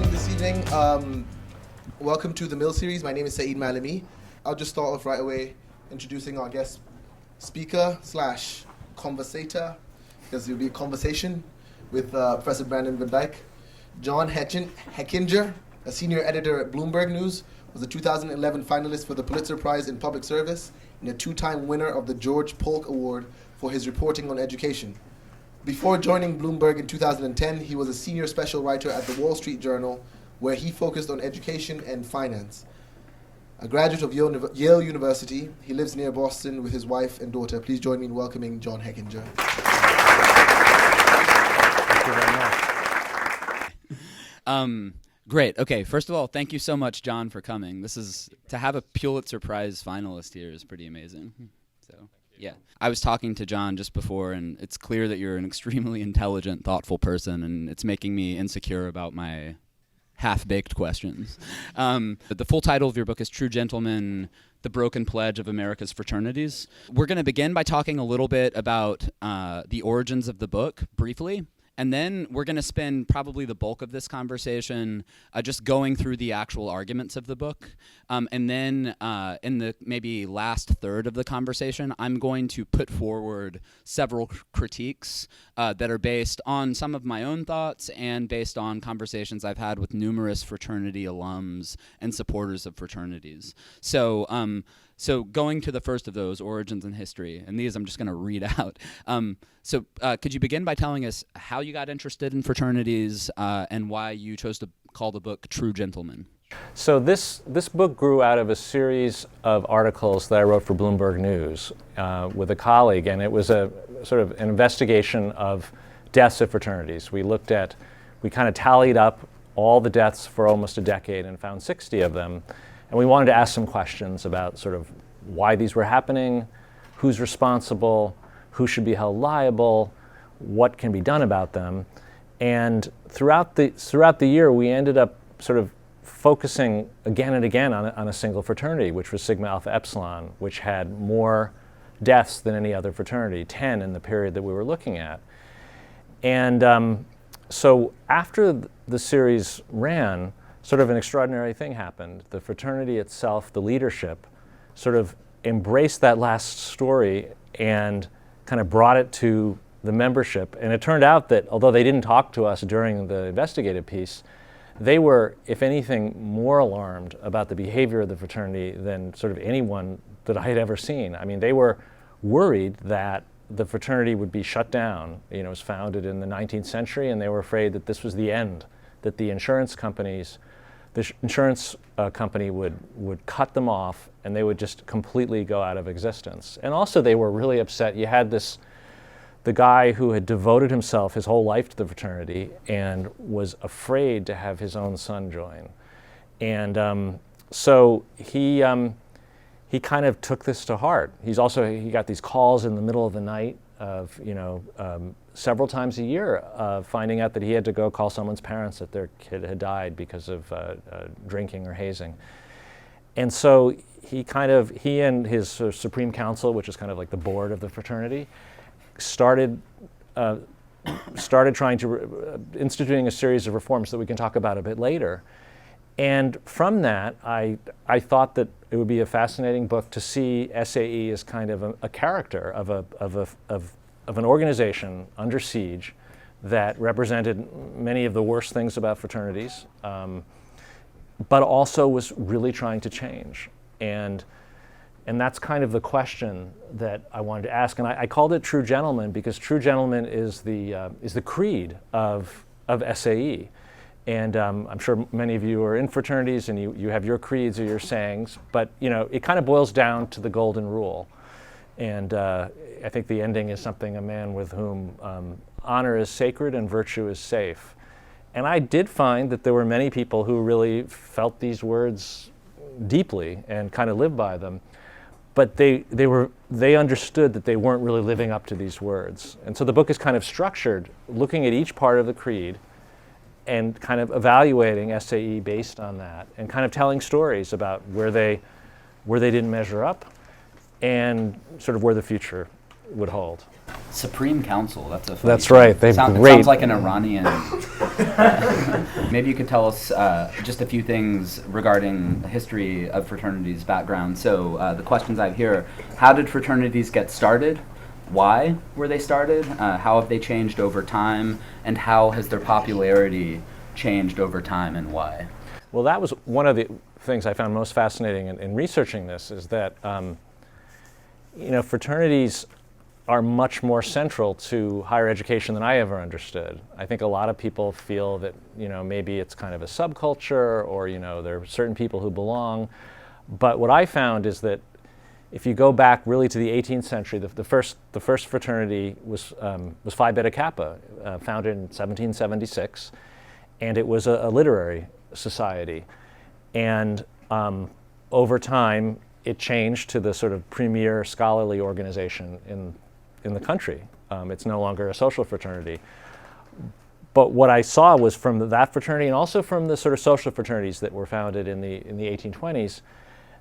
coming this evening. Welcome to the Mill Series. My name is Saeed Malami. I'll just start off right away introducing our guest speaker slash conversator, because it will be a conversation with Professor Brandon Van Dyke. John Hechinger, a senior editor at Bloomberg News, was a 2011 finalist for the Pulitzer Prize in Public Service and a two-time winner of the George Polk Award for his reporting on education. Before joining Bloomberg in 2010, he was a senior special writer at the Wall Street Journal, where he focused on education and finance. A graduate of Yale University, he lives near Boston with his wife and daughter. Please join me in welcoming John Hechinger. Thank you very much. Great. Okay, first of all, thank you so much, John, for coming. To have a Pulitzer Prize finalist here is pretty amazing. So, yeah. I was talking to John just before, and it's clear that you're an extremely intelligent, thoughtful person, and it's making me insecure about my half-baked questions. The full title of your book is True Gentlemen, The Broken Pledge of America's Fraternities. We're going to begin by talking a little bit about the origins of the book, briefly, and then we're going to spend probably the bulk of this conversation just going through the actual arguments of the book. And then in the maybe last third of the conversation, I'm going to put forward several critiques that are based on some of my own thoughts and based on conversations I've had with numerous fraternity alums and supporters of fraternities. So going to the first of those, origins and history, and these I'm just going to read out. Could you begin by telling us how you got interested in fraternities and why you chose to call the book True Gentlemen? So this book grew out of a series of articles that I wrote for Bloomberg News with a colleague, and it was a sort of an investigation of deaths at fraternities. We kind of tallied up all the deaths for almost a decade and found 60 of them. And we wanted to ask some questions about sort of why these were happening, who's responsible, who should be held liable, what can be done about them. And throughout the year, we ended up sort of focusing again and again on a single fraternity, which was Sigma Alpha Epsilon, which had more deaths than any other fraternity, 10 in the period that we were looking at. And so after the series ran, sort of an extraordinary thing happened. The fraternity itself, the leadership, sort of embraced that last story and kind of brought it to the membership. And it turned out that although they didn't talk to us during the investigative piece, they were, if anything, more alarmed about the behavior of the fraternity than sort of anyone that I had ever seen. I mean, they were worried that the fraternity would be shut down. You know, it was founded in the 19th century, and they were afraid that this was the end, that the insurance company would cut them off and they would just completely go out of existence. And also they were really upset. You had the guy who had devoted himself his whole life to the fraternity and was afraid to have his own son join. And so he kind of took this to heart. He got these calls in the middle of the night of, several times a year, finding out that he had to go call someone's parents that their kid had died because of drinking or hazing. And so he and his Supreme Council, which is kind of like the board of the fraternity, started trying to instituting a series of reforms that we can talk about a bit later. And from that, I thought that it would be a fascinating book to see SAE as kind of a character of an organization under siege that represented many of the worst things about fraternities, but also was really trying to change. And that's kind of the question that I wanted to ask. And I called it True Gentlemen because True Gentlemen is the creed of SAE. And I'm sure many of you are in fraternities and you have your creeds or your sayings, but it kind of boils down to the golden rule. And I think the ending is something, a man with whom honor is sacred and virtue is safe. And I did find that there were many people who really felt these words deeply and kind of lived by them, but they understood that they weren't really living up to these words. And so the book is kind of structured, looking at each part of the creed and kind of evaluating SAE based on that, and kind of telling stories about where they didn't measure up and sort of where the future would hold. Supreme Council, that's a funny That's thing. right. It sounds like an Iranian. Maybe you could tell us just a few things regarding the history of fraternities' background. So the questions I have here: how did fraternities get started? Why were they started? How have they changed over time? And how has their popularity changed over time, and why? Well, that was one of the things I found most fascinating in researching this, is that fraternities are much more central to higher education than I ever understood. I think a lot of people feel that maybe it's kind of a subculture, or there are certain people who belong. But what I found is that if you go back really to the 18th century, the first fraternity was Phi Beta Kappa, founded in 1776, and it was a literary society. And over time, it changed to the sort of premier scholarly organization in the country. It's no longer a social fraternity. But what I saw was from that fraternity, and also from the sort of social fraternities that were founded in the 1820s,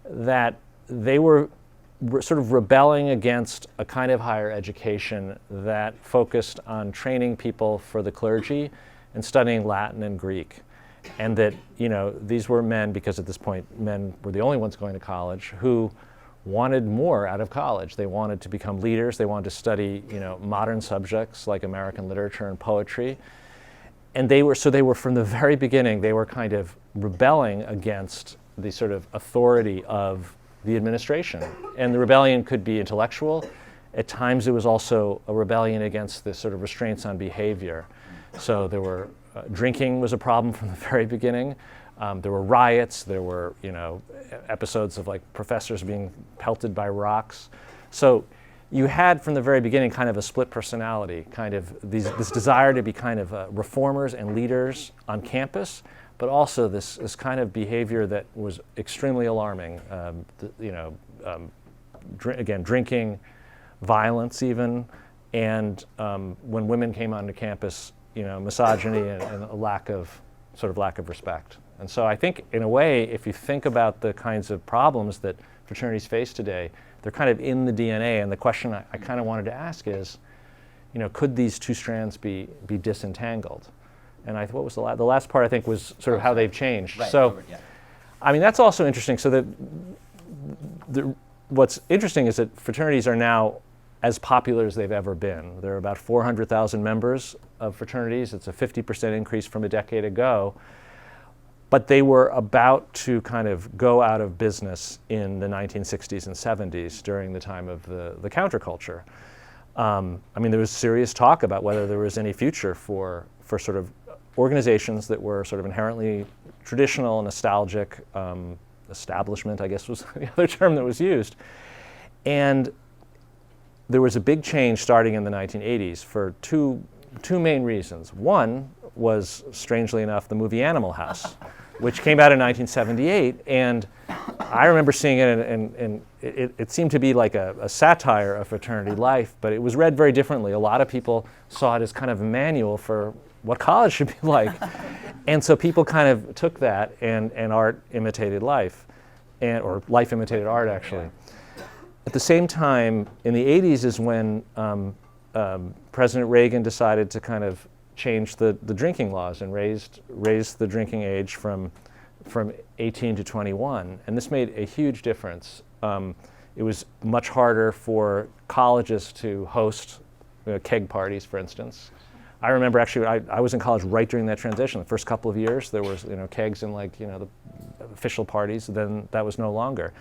that they were sort of rebelling against a kind of higher education that focused on training people for the clergy and studying Latin and Greek. And that these were men, because at this point men were the only ones going to college, who wanted more out of college. They wanted to become leaders. They wanted to study modern subjects like American literature and poetry. And they were from the very beginning, they were kind of rebelling against the sort of authority of the administration. And the rebellion could be intellectual. At times it was also a rebellion against the sort of restraints on behavior. So there were drinking was a problem from the very beginning. There were riots. There were episodes of like professors being pelted by rocks. So you had from the very beginning kind of a split personality, kind of this desire to be kind of reformers and leaders on campus, but also this kind of behavior that was extremely alarming. Again, drinking, violence even, and when women came onto campus, misogyny and a lack of respect. And so I think, in a way, if you think about the kinds of problems that fraternities face today, they're kind of in the DNA. And the question I kind of wanted to ask is, could these two strands be disentangled? And what was the last part? I think was sort of how they've changed. Right. So, I mean, that's also interesting. So what's interesting is that fraternities are now as popular as they've ever been. There are about 400,000 members of fraternities. It's a 50% increase from a decade ago. But they were about to kind of go out of business in the 1960s and 70s during the time of the counterculture. I mean, there was serious talk about whether there was any future for sort of organizations that were sort of inherently traditional, nostalgic, establishment, I guess was the other term that was used. And there was a big change starting in the 1980s for two main reasons. One was, strangely enough, the movie Animal House, which came out in 1978, and I remember seeing it, and it seemed to be like a satire of fraternity life, but it was read very differently. A lot of people saw it as kind of a manual for what college should be like. And so people kind of took that, and art imitated life, or life imitated art, actually. At the same time, in the 80s is when President Reagan decided to kind of change the drinking laws and raised the drinking age from 18 to 21. And this made a huge difference. It was much harder for colleges to host keg parties, for instance. I remember actually, I was in college right during that transition. The first couple of years, there was kegs in the official parties. Then that was no longer.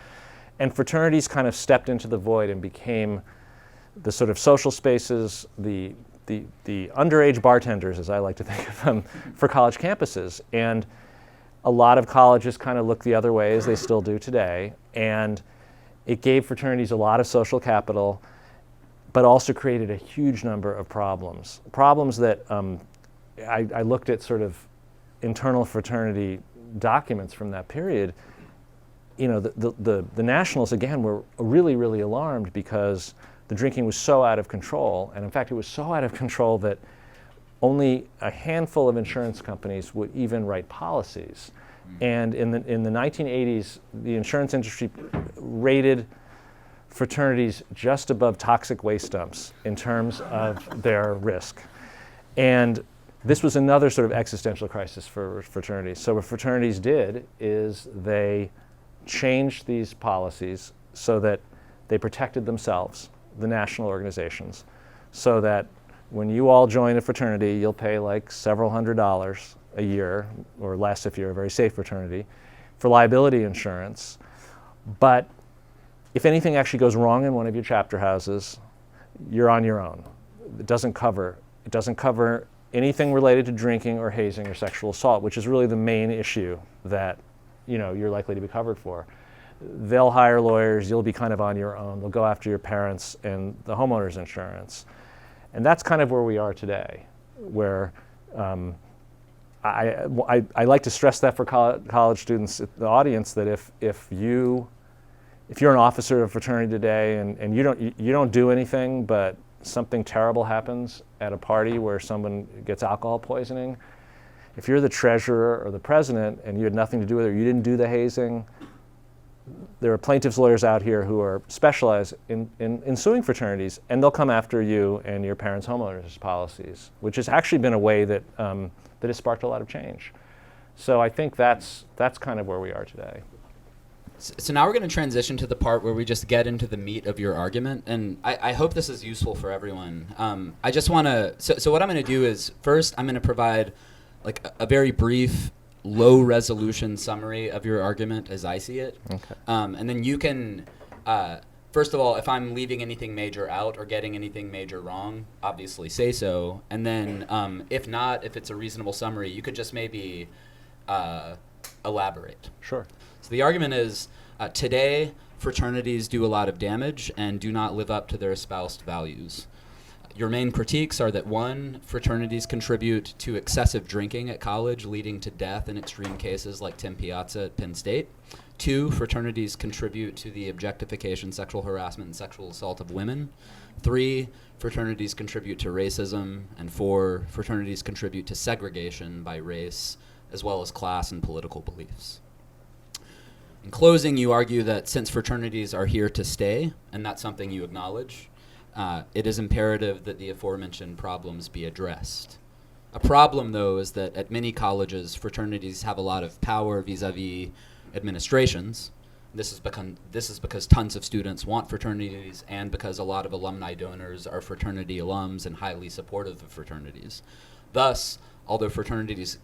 And fraternities kind of stepped into the void and became the sort of social spaces, the underage bartenders, as I like to think of them, for college campuses. And a lot of colleges kind of looked the other way, as they still do today. And it gave fraternities a lot of social capital, but also created a huge number of problems. Problems that I looked at sort of internal fraternity documents from that period. The nationals, again, were really, really alarmed because the drinking was so out of control. And in fact, it was so out of control that only a handful of insurance companies would even write policies. And in the 1980s, the insurance industry rated fraternities just above toxic waste dumps in terms of their risk. And this was another sort of existential crisis for fraternities. So what fraternities did is they changed these policies so that they protected themselves, the national organizations, so that when you all join a fraternity, you'll pay like several $100s a year, or less if you're a very safe fraternity, for liability insurance. But if anything actually goes wrong in one of your chapter houses, you're on your own. It doesn't cover anything related to drinking or hazing or sexual assault, which is really the main issue that you're likely to be covered for. They'll hire lawyers, you'll be kind of on your own. They'll go after your parents and the homeowner's insurance. And that's kind of where we are today, where I like to stress that for college students, the audience, that if you're an officer of a fraternity today and you don't do anything, but something terrible happens at a party where someone gets alcohol poisoning, if you're the treasurer or the president and you had nothing to do with it, or you didn't do the hazing, there are plaintiffs' lawyers out here who are specialized in suing fraternities, and they'll come after you and your parents' homeowners policies, which has actually been a way that has sparked a lot of change. So I think that's kind of where we are today. So now we're going to transition to the part where we just get into the meat of your argument, and I hope this is useful for everyone. I just want to, so what I'm going to do is, first I'm going to provide like a very brief, low resolution summary of your argument as I see it. Okay. And then you can, first of all, if I'm leaving anything major out or getting anything major wrong, obviously say so. And then if not, if it's a reasonable summary, you could just maybe elaborate. Sure. So the argument is, today, fraternities do a lot of damage and do not live up to their espoused values. Your main critiques are that 1, fraternities contribute to excessive drinking at college, leading to death in extreme cases like Tim Piazza at Penn State. 2, fraternities contribute to the objectification, sexual harassment, and sexual assault of women. 3, fraternities contribute to racism. And 4, fraternities contribute to segregation by race, as well as class and political beliefs. In closing, you argue that since fraternities are here to stay, and that's something you acknowledge, it is imperative that the aforementioned problems be addressed. A problem, though, is that at many colleges, fraternities have a lot of power vis-a-vis administrations. This is because tons of students want fraternities, and because a lot of alumni donors are fraternity alums and highly supportive of fraternities. Thus, although fraternities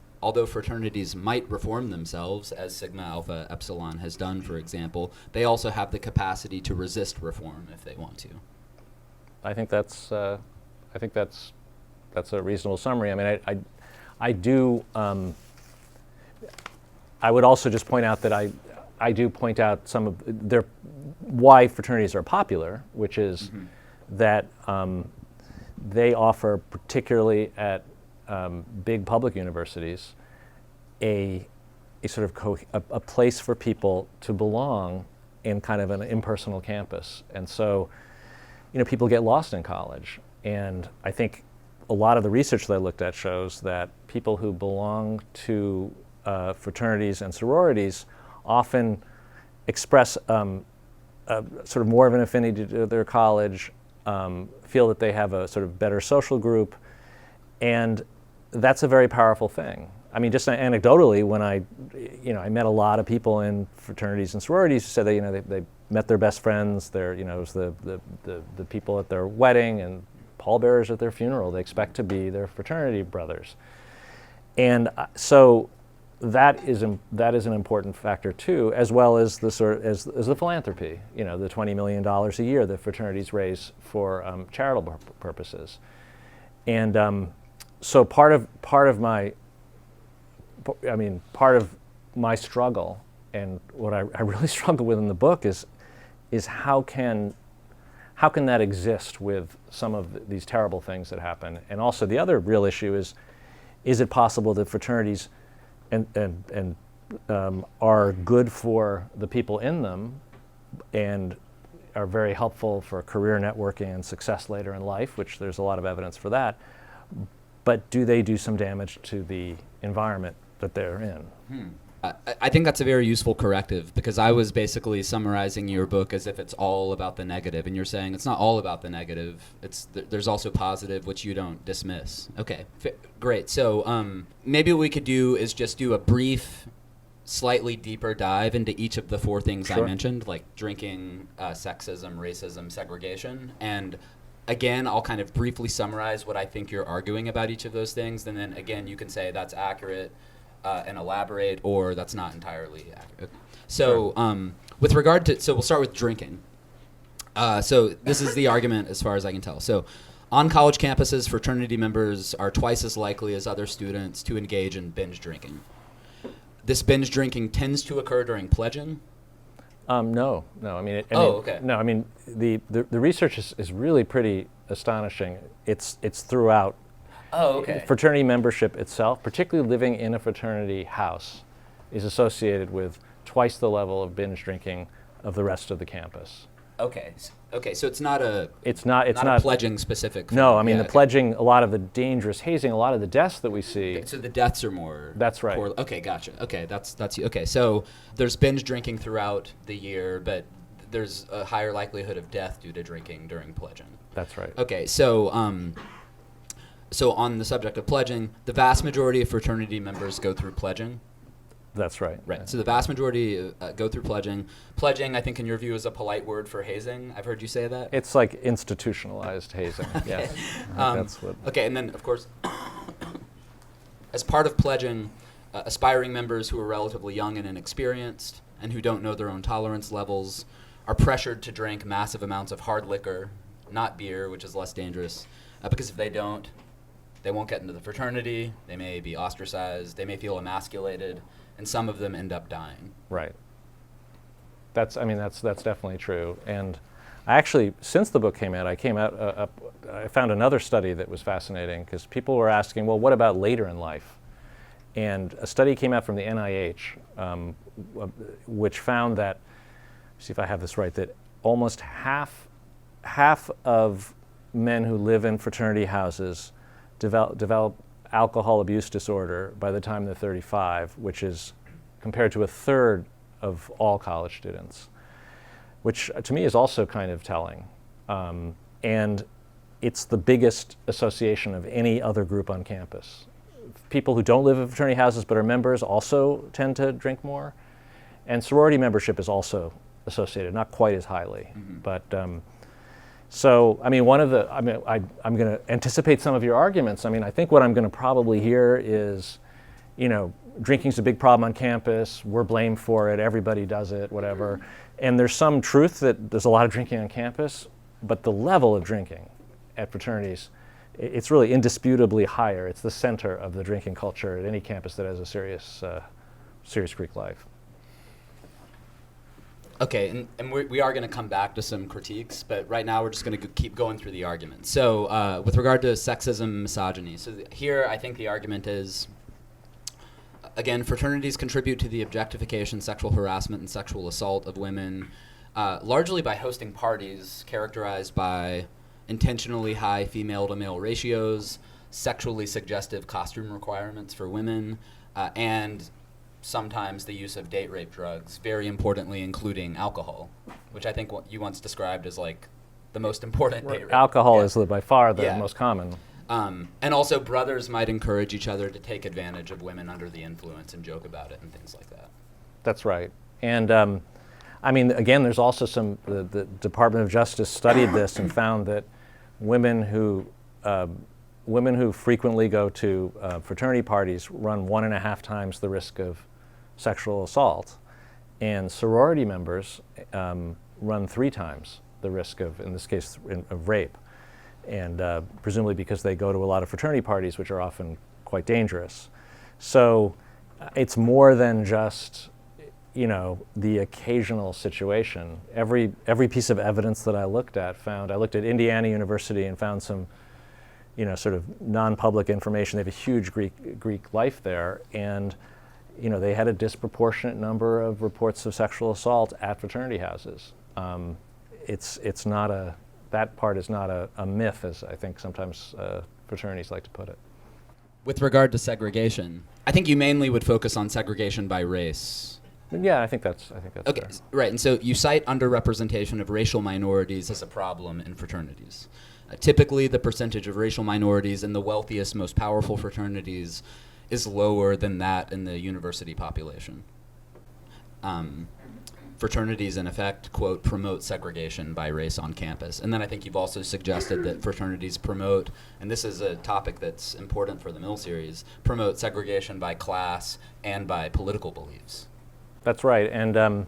might reform themselves, as Sigma Alpha Epsilon has done, for example, they also have the capacity to resist reform if they want to. I think that's a reasonable summary. I mean, I do. I would also just point out that I do point out some of why fraternities are popular, which is that they offer, particularly at big public universities, a sort of a place for people to belong in kind of an impersonal campus, and so people get lost in college. And I think a lot of the research that I looked at shows that people who belong to fraternities and sororities often express sort of more of an affinity to their college, feel that they have a sort of better social group, and that's a very powerful thing. I mean, just anecdotally, when I met a lot of people in fraternities and sororities who said that they met their best friends, it was the people at their wedding and pallbearers at their funeral. They expect to be their fraternity brothers, and so that is an important factor too, as well as the as the philanthropy. The $20 million a year that fraternities raise for charitable purposes, and so part of my struggle, and what I really struggle with in the book is how can that exist with some of these terrible things that happen? And also the other real issue is it possible that fraternities are good for the people in them and are very helpful for career networking and success later in life, which there's a lot of evidence for that, but do they do some damage to the environment that they're in? I think that's a very useful corrective, because I was basically summarizing your book as if it's all about the negative, and you're saying it's not all about the negative. There's also positive, which you don't dismiss. Okay, great. So maybe what we could do is just do a brief, slightly deeper dive into each of the 4 things I mentioned, like drinking, sexism, racism, segregation, and again, I'll kind of briefly summarize what I think you're arguing about each of those things, and then again, you can say that's accurate and elaborate, or that's not entirely accurate. So with regard to, so we'll start with drinking. So this is the argument as far as I can tell. So on college campuses, fraternity members are twice as likely as other students to engage in binge drinking. This binge drinking tends to occur during pledging. No. I mean, okay. No, I mean, the research is really pretty astonishing. It's throughout. Oh, okay. Fraternity membership itself, particularly living in a fraternity house, is associated with twice the level of binge drinking of the rest of the campus. Okay. So it's not a pledging specific. No, I mean the pledging, a lot of the dangerous hazing, a lot of the deaths that we see. So the deaths are more. That's right. Okay, gotcha. Okay, that's okay. So there's binge drinking throughout the year, but there's a higher likelihood of death due to drinking during pledging. That's right. Okay, so so on the subject of pledging, the vast majority of fraternity members go through pledging. That's right. Right. Yeah. So the vast majority go through pledging. Pledging, I think, in your view, is a polite word for hazing. I've heard you say that. It's like institutionalized hazing. Okay. Yes. That's what. Okay, and then of course, as part of pledging, aspiring members who are relatively young and inexperienced and who don't know their own tolerance levels are pressured to drink massive amounts of hard liquor, not beer, which is less dangerous, because if they don't, they won't get into the fraternity. They may be ostracized. They may feel emasculated. And some of them end up dying. Right. That's definitely true. And I actually, since the book came out, I found another study that was fascinating, because people were asking, well, what about later in life? And a study came out from the NIH, which found that, see if I have this right, that almost half of men who live in fraternity houses develop alcohol abuse disorder by the time they're 35, which is compared to a third of all college students, which to me is also kind of telling. And it's the biggest association of any other group on campus. People who don't live in fraternity houses but are members also tend to drink more. And sorority membership is also associated, not quite as highly. Mm-hmm. But so, I mean, I'm going to anticipate some of your arguments. I mean, I think what I'm going to probably hear is, drinking's a big problem on campus, we're blamed for it, everybody does it, whatever. And there's some truth that there's a lot of drinking on campus, but the level of drinking at fraternities, it's really indisputably higher. It's the center of the drinking culture at any campus that has a serious Greek life. Okay, and we are going to come back to some critiques, but right now we're just going to keep going through the argument. So with regard to sexism, misogyny, so here I think the argument is, again, fraternities contribute to the objectification, sexual harassment, and sexual assault of women, largely by hosting parties characterized by intentionally high female-to-male ratios, sexually suggestive costume requirements for women, and sometimes the use of date rape drugs, very importantly including alcohol, which I think what you once described as like the most important date rape. Alcohol is by far the most common. And also brothers might encourage each other to take advantage of women under the influence and joke about it and things like that. That's right. And I mean, again, there's also the Department of Justice studied this and found that women who frequently go to fraternity parties run 1.5 times the risk of sexual assault, and sorority members run 3 times the risk of, in this case, of rape, and presumably because they go to a lot of fraternity parties, which are often quite dangerous. So it's more than just, the occasional situation. Every piece of evidence that I looked at Indiana University and found some, sort of non-public information. They have a huge Greek life there, and they had a disproportionate number of reports of sexual assault at fraternity houses. It's not that part is not a myth, as I think sometimes fraternities like to put it. With regard to segregation, I think you mainly would focus on segregation by race. Yeah, I think that's Okay, fair. right. And so you cite underrepresentation of racial minorities as a problem in fraternities. Typically, the percentage of racial minorities in the wealthiest, most powerful fraternities is lower than that in the university population. Fraternities, in effect, quote, promote segregation by race on campus. And then I think you've also suggested that fraternities promote, and this is a topic that's important for the Mill series, promote segregation by class and by political beliefs. That's right. And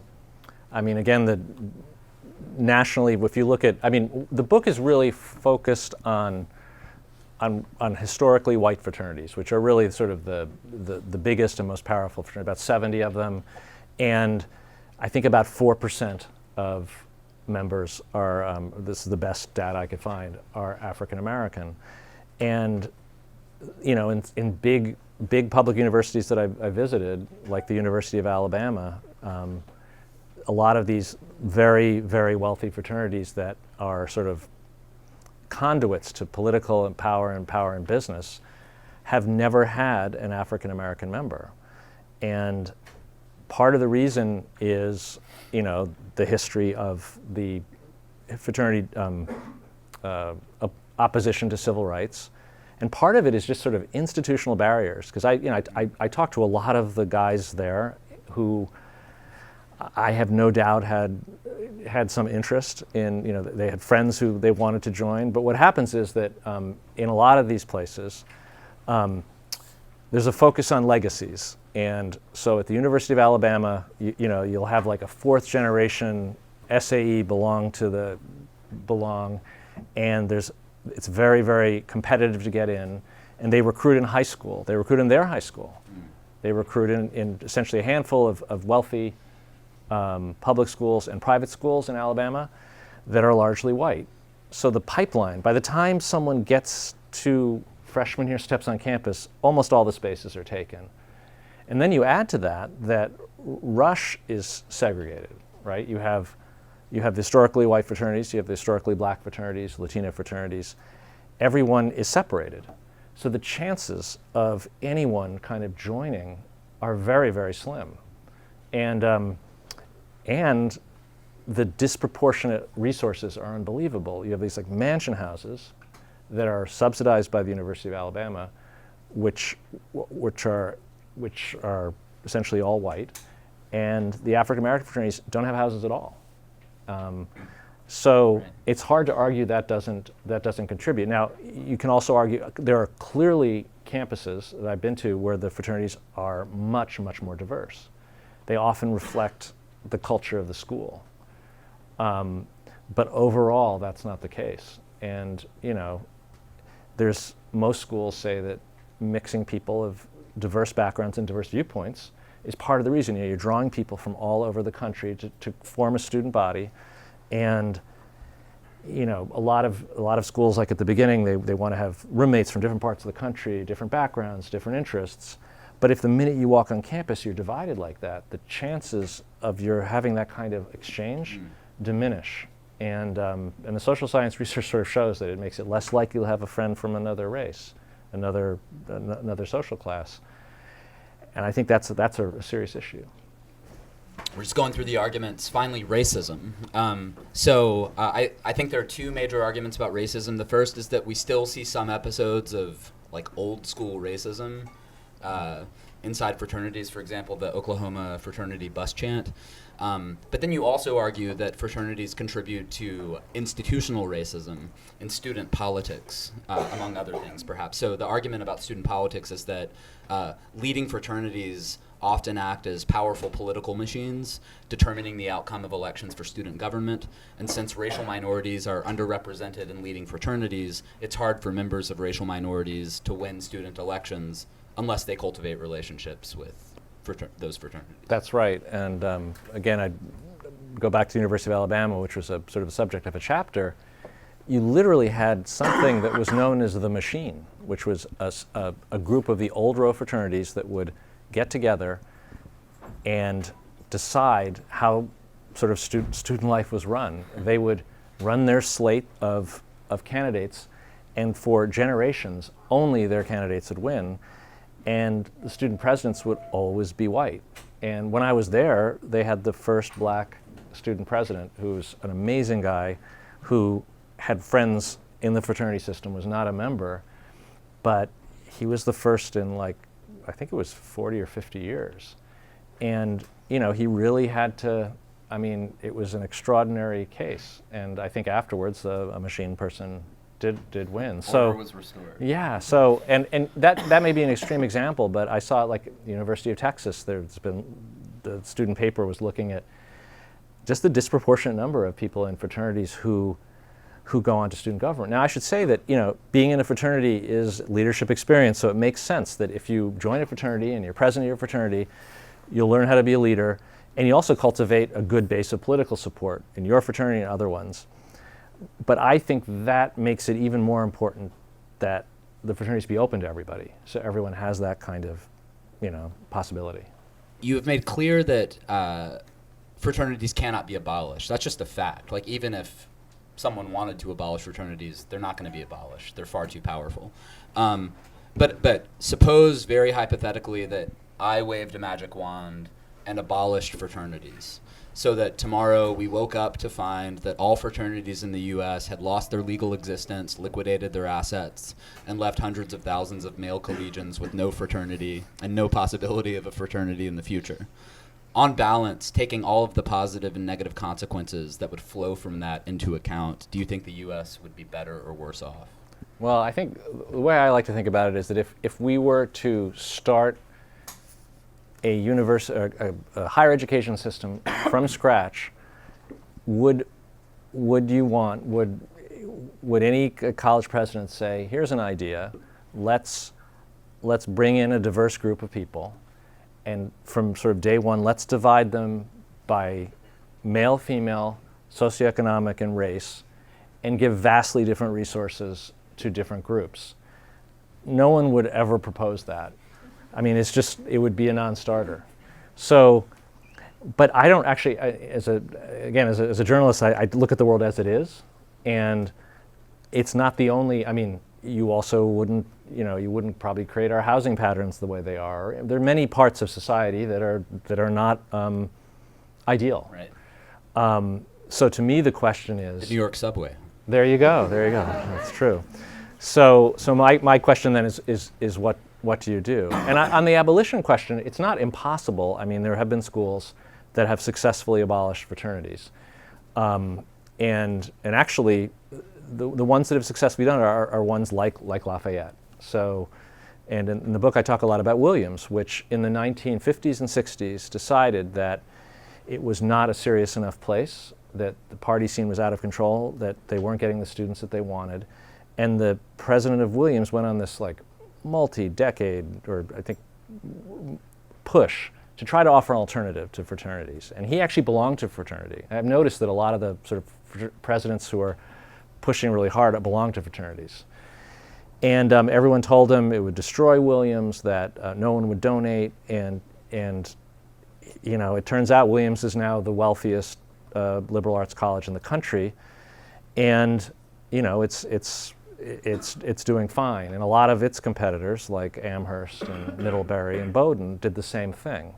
I mean, again, nationally, if you look at, I mean, the book is really focused on historically white fraternities, which are really sort of the biggest and most powerful fraternities, about 70 of them. And I think about 4% of members are, this is the best data I could find, are African American. And, you know, in big public universities that I visited, like the University of Alabama, a lot of these very, very wealthy fraternities that are sort of conduits to political and power in business have never had an African American member. And part of the reason is, you know, the history of the fraternity opposition to civil rights. And part of it is just sort of institutional barriers. Because I talked to a lot of the guys there who I have no doubt had some interest in, you know, they had friends who they wanted to join. But what happens is that in a lot of these places, there's a focus on legacies. And so at the University of Alabama, you know, you'll have like a fourth generation SAE belong, and it's very, very competitive to get in. And they recruit in high school. They recruit in their high school. They recruit in essentially a handful of wealthy public schools and private schools in Alabama that are largely white. So the pipeline, by the time someone gets to freshman year, steps on campus, almost all the spaces are taken. And then you add to that Rush is segregated, right? You have the historically white fraternities, you have the historically black fraternities, Latino fraternities. Everyone is separated. So the chances of anyone kind of joining are very, very slim. And the disproportionate resources are unbelievable. You have these like mansion houses that are subsidized by the University of Alabama, which are essentially all white, and the African American fraternities don't have houses at all. So it's hard to argue that doesn't contribute. Now, you can also argue there are clearly campuses that I've been to where the fraternities are much, much more diverse. They often reflect the culture of the school. But overall, that's not the case. And, you know, most schools say that mixing people of diverse backgrounds and diverse viewpoints is part of the reason. You know, you're drawing people from all over the country to form a student body. And, you know, a lot of schools, like at the beginning, they want to have roommates from different parts of the country, different backgrounds, different interests. But if the minute you walk on campus, you're divided like that, the chances of your having that kind of exchange diminish. And the social science research sort of shows that it makes it less likely to have a friend from another race, another social class. And I think that's a serious issue. We're just going through the arguments. Finally, racism. I think there are two major arguments about racism. The first is that we still see some episodes of like old school racism inside fraternities. For example, the Oklahoma fraternity bus chant. But then you also argue that fraternities contribute to institutional racism in student politics, among other things, perhaps. So the argument about student politics is that leading fraternities often act as powerful political machines, determining the outcome of elections for student government. And since racial minorities are underrepresented in leading fraternities, it's hard for members of racial minorities to win student elections unless they cultivate relationships with those fraternities. That's right. And again, I'd go back to the University of Alabama, which was a sort of a subject of a chapter. You literally had something that was known as the machine, which was a group of the old row fraternities that would get together and decide how sort of student life was run. They would run their slate of candidates, and for generations, only their candidates would win, and the student presidents would always be white. And when I was there, they had the first black student president, who's an amazing guy, who had friends in the fraternity system, was not a member, but he was the first in like, I think it was 40 or 50 years. And you know, he really had to, I mean, it was an extraordinary case. And I think afterwards, a machine person did win. Order was restored. Yeah, so, and that may be an extreme example, but I saw it like at the University of Texas, there's been, the student paper was looking at just the disproportionate number of people in fraternities who go on to student government. Now I should say that, you know, being in a fraternity is leadership experience, so it makes sense that if you join a fraternity and you're president of your fraternity, you'll learn how to be a leader, and you also cultivate a good base of political support in your fraternity and other ones. But I think that makes it even more important that the fraternities be open to everybody, so everyone has that kind of, you know, possibility. You have made clear that fraternities cannot be abolished. That's just a fact. Like, even if someone wanted to abolish fraternities, they're not going to be abolished. They're far too powerful. But suppose, very hypothetically, that I waved a magic wand and abolished fraternities, so that tomorrow we woke up to find that all fraternities in the U.S. had lost their legal existence, liquidated their assets, and left hundreds of thousands of male collegians with no fraternity and no possibility of a fraternity in the future. On balance, taking all of the positive and negative consequences that would flow from that into account, do you think the U.S. would be better or worse off? Well, I think the way I like to think about it is that if we were to start a higher education system from scratch, would any college president say, here's an idea, let's bring in a diverse group of people, and from sort of day one, let's divide them by male, female, socioeconomic, and race, and give vastly different resources to different groups? No one would ever propose that. I mean, it would be a non-starter. So, but I don't actually, as a journalist, I look at the world as it is, and it's not the only, I mean, you also wouldn't, you know, you wouldn't probably create our housing patterns the way they are. There are many parts of society that are not ideal. Right. So to me, the question is, the New York subway. There you go. That's true. So my question then is what do you do? And on the abolition question, it's not impossible. I mean, there have been schools that have successfully abolished fraternities, and actually, the ones that have successfully done it are ones like Lafayette. So, and in the book I talk a lot about Williams, which in the 1950s and 60s decided that it was not a serious enough place, that the party scene was out of control, that they weren't getting the students that they wanted, and the president of Williams went on this like multi-decade, or I think, push to try to offer an alternative to fraternities. And he actually belonged to a fraternity. I've noticed that a lot of the sort of presidents who are pushing really hard belong to fraternities. And everyone told him it would destroy Williams, that no one would donate, and you know, it turns out Williams is now the wealthiest liberal arts college in the country, and you know, it's doing fine. And a lot of its competitors, like Amherst and Middlebury and Bowdoin, did the same thing.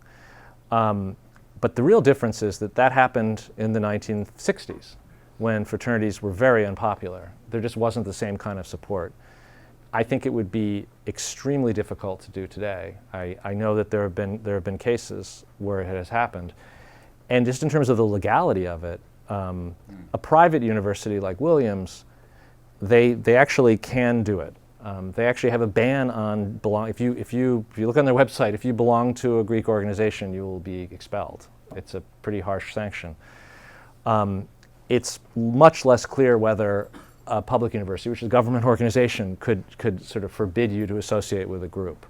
But the real difference is that happened in the 1960s, when fraternities were very unpopular. There just wasn't the same kind of support. I think it would be extremely difficult to do today. I know that there have been cases where it has happened. And just in terms of the legality of it, a private university like Williams, they actually can do it. They actually have a ban on if you look on their website, if you belong to a Greek organization, you will be expelled. It's a pretty harsh sanction. It's much less clear whether a public university, which is a government organization, could sort of forbid you to associate with a group.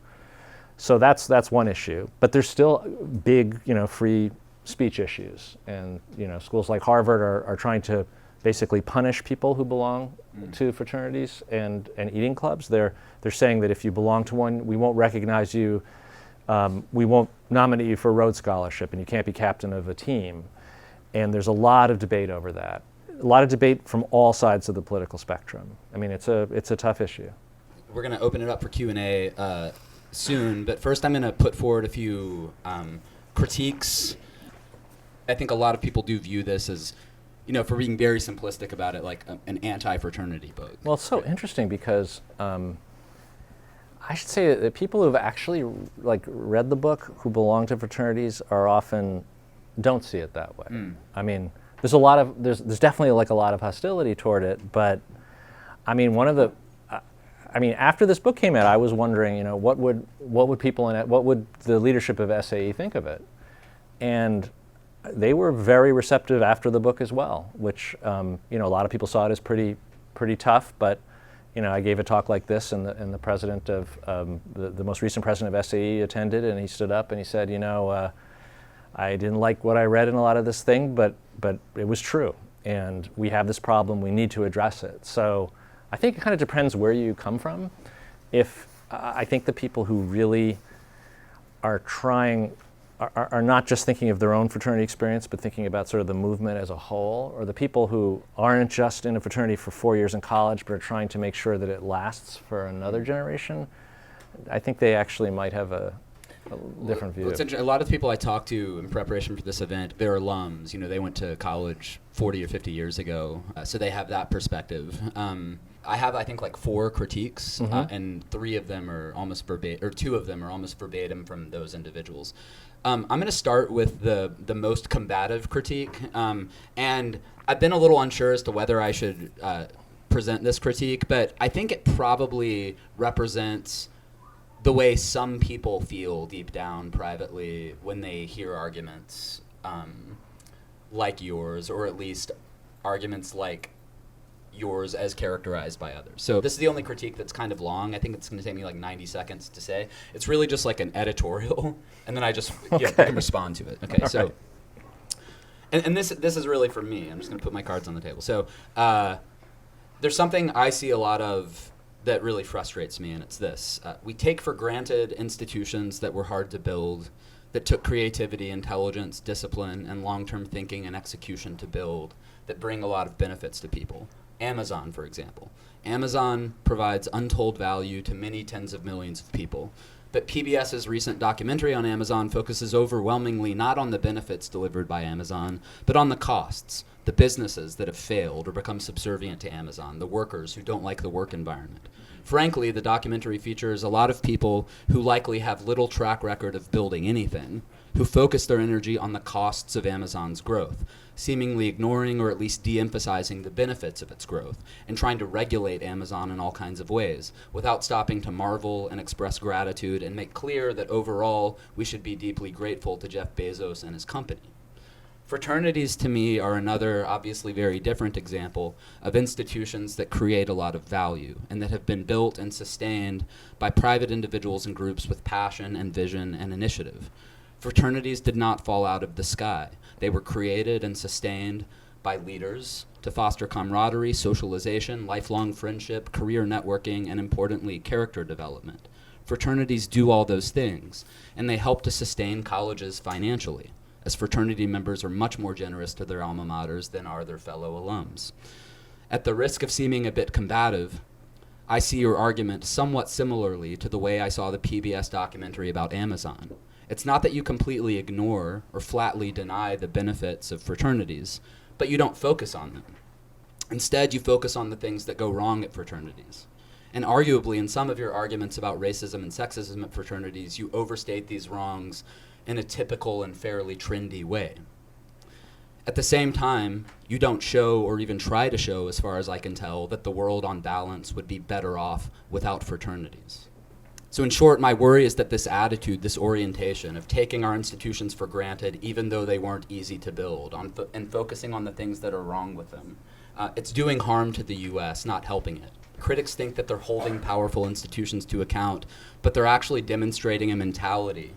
So that's one issue. But there's still big, you know, free speech issues, and you know, schools like Harvard are trying to basically punish people who belong to fraternities and eating clubs. They're saying that if you belong to one, we won't recognize you, we won't nominate you for a Rhodes Scholarship, and you can't be captain of a team. And there's a lot of debate over that. a lot of debate from all sides of the political spectrum. I mean, it's a tough issue. We're going to open it up for Q&A soon, but first I'm going to put forward a few critiques. I think a lot of people do view this as, for being very simplistic about it, like an anti-fraternity book. Well, it's so interesting because I should say that people who have actually read the book who belong to fraternities are often don't see it that way. I mean, there's definitely a lot of hostility toward it, but I mean, after this book came out, I was wondering, what would people in it, what would the leadership of SAE think of it? And they were very receptive after the book as well, which a lot of people saw it as pretty tough. But I gave a talk like this, and the president of the most recent president of SAE attended, and he stood up and he said, I didn't like what I read in a lot of this thing, but it was true, and we have this problem. We need to address it. So I think it kind of depends where you come from. If I think the people who really are trying are not just thinking of their own fraternity experience, but thinking about sort of the movement as a whole, or the people who aren't just in a fraternity for 4 years in college, but are trying to make sure that it lasts for another generation, I think they actually might have a different view. Well, a lot of the people I talked to in preparation for this event, they're alums. They went to college 40 or 50 years ago, so they have that perspective. I have, I think, 4 critiques, and 3 of them are almost verbatim, or 2 of them are almost verbatim from those individuals. I'm going to start with the most combative critique, and I've been a little unsure as to whether I should present this critique, but I think it probably represents the way some people feel deep down privately when they hear arguments like yours, or at least arguments like yours as characterized by others. So this is the only critique that's kind of long. I think it's going to take me 90 seconds to say. It's really just like an editorial, and then I just you can respond to it. Okay, so and this is really for me. I'm just going to put my cards on the table. So there's something I see a lot of that really frustrates me, and it's this. We take for granted institutions that were hard to build, that took creativity, intelligence, discipline, and long-term thinking and execution to build, that bring a lot of benefits to people. Amazon, for example. Amazon provides untold value to many tens of millions of people. But PBS's recent documentary on Amazon focuses overwhelmingly not on the benefits delivered by Amazon, but on the costs, the businesses that have failed or become subservient to Amazon, the workers who don't like the work environment. Frankly, the documentary features a lot of people who likely have little track record of building anything, who focus their energy on the costs of Amazon's growth, seemingly ignoring or at least de-emphasizing the benefits of its growth, and trying to regulate Amazon in all kinds of ways, without stopping to marvel and express gratitude and make clear that overall we should be deeply grateful to Jeff Bezos and his company. Fraternities, to me, are another obviously very different example of institutions that create a lot of value and that have been built and sustained by private individuals and groups with passion and vision and initiative. Fraternities did not fall out of the sky. They were created and sustained by leaders to foster camaraderie, socialization, lifelong friendship, career networking, and importantly, character development. Fraternities do all those things, and they help to sustain colleges financially, as fraternity members are much more generous to their alma maters than are their fellow alums. At the risk of seeming a bit combative, I see your argument somewhat similarly to the way I saw the PBS documentary about Amazon. It's not that you completely ignore or flatly deny the benefits of fraternities, but you don't focus on them. Instead, you focus on the things that go wrong at fraternities. And arguably, in some of your arguments about racism and sexism at fraternities, you overstate these wrongs in a typical and fairly trendy way. At the same time, you don't show or even try to show, as far as I can tell, that the world on balance would be better off without fraternities. So in short, my worry is that this attitude, this orientation of taking our institutions for granted, even though they weren't easy to build, and focusing on the things that are wrong with them, it's doing harm to the U.S., not helping it. Critics think that they're holding powerful institutions to account, but they're actually demonstrating a mentality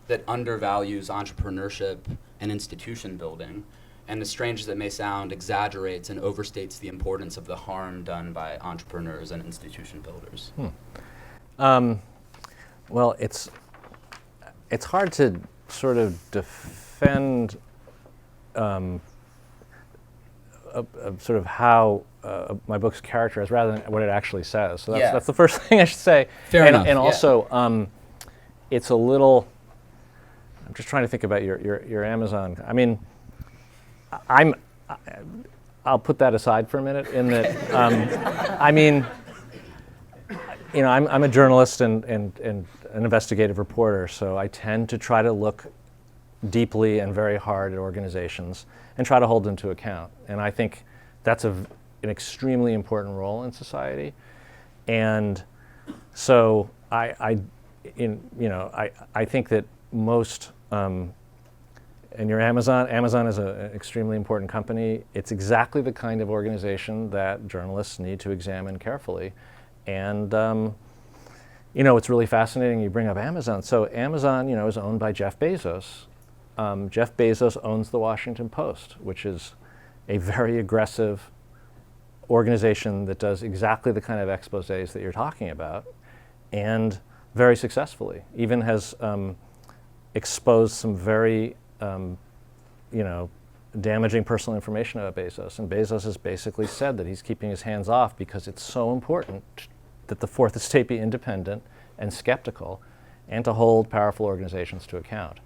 that undervalues entrepreneurship and institution building, and as strange as it may sound, exaggerates and overstates the importance of the harm done by entrepreneurs and institution builders. Well, it's hard to sort of defend sort of how my book's characterized rather than what it actually says. So Yeah. that's the first thing I should say. Fair enough. And Yeah. also, it's a little. I'm just trying to think about your Amazon. I mean, I'll put that aside for a minute. In that, I mean, you know, I'm a journalist and an investigative reporter, so I tend to try to look deeply and very hard at organizations and try to hold them to account. And I think that's an extremely important role in society. And so I think that most, and your Amazon is an extremely important company. It's exactly the kind of organization that journalists need to examine carefully. And you know, it's really fascinating you bring up Amazon. So Amazon, you know, is owned by Jeff Bezos. Jeff Bezos owns the Washington Post, which is a very aggressive organization that does exactly the kind of exposés that you're talking about, and very successfully. Even has exposed some very, you know, damaging personal information about Bezos. And Bezos has basically said that he's keeping his hands off because it's so important that the Fourth Estate be independent and skeptical, and to hold powerful organizations to account.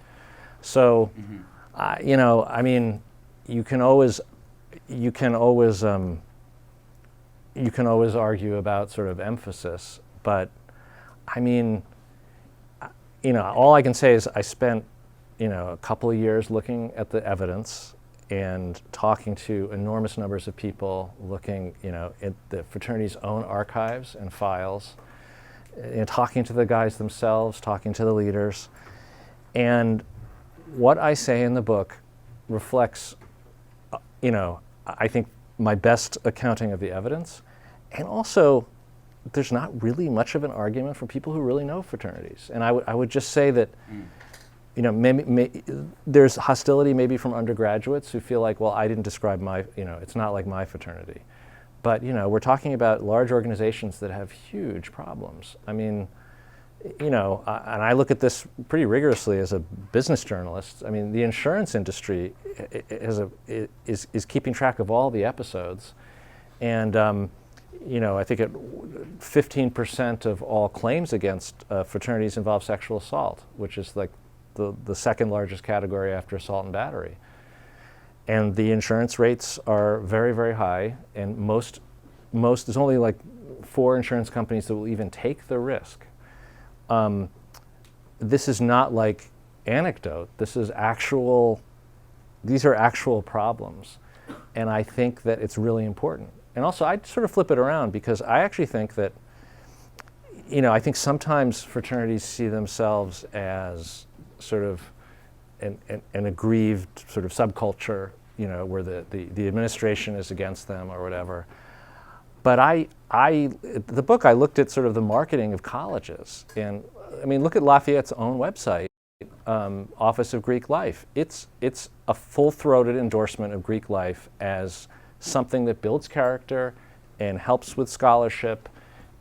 So, you know, I mean, you can always argue about sort of emphasis, but I mean, you know, all I can say is I spent, you know, a couple of years looking at the evidence and talking to enormous numbers of people, looking, you know, at the fraternity's own archives and files, you know, talking to the guys themselves, talking to the leaders. And what I say in the book reflects, you know, I think my best accounting of the evidence. And also, there's not really much of an argument for people who really know fraternities. And I would just say that, you know, maybe there's hostility maybe from undergraduates who feel like, well, I didn't describe my, you know, it's not like my fraternity. But, you know, we're talking about large organizations that have huge problems. I mean, you know, and I look at this pretty rigorously as a business journalist. I mean, the insurance industry is keeping track of all the episodes. And, you know, I think 15% of all claims against fraternities involve sexual assault, which is like the second largest category after assault and battery. And the insurance rates are very, very high, and most there's only like 4 insurance companies that will even take the risk. This is not like anecdote. These are actual problems. And I think that it's really important. And also, I'd sort of flip it around, because I actually think that, you know, I think sometimes fraternities see themselves as sort of an aggrieved sort of subculture, you know, where the administration is against them or whatever. But the book, I looked at sort of the marketing of colleges. And I mean, look at Lafayette's own website, Office of Greek Life. It's a full-throated endorsement of Greek life as something that builds character and helps with scholarship,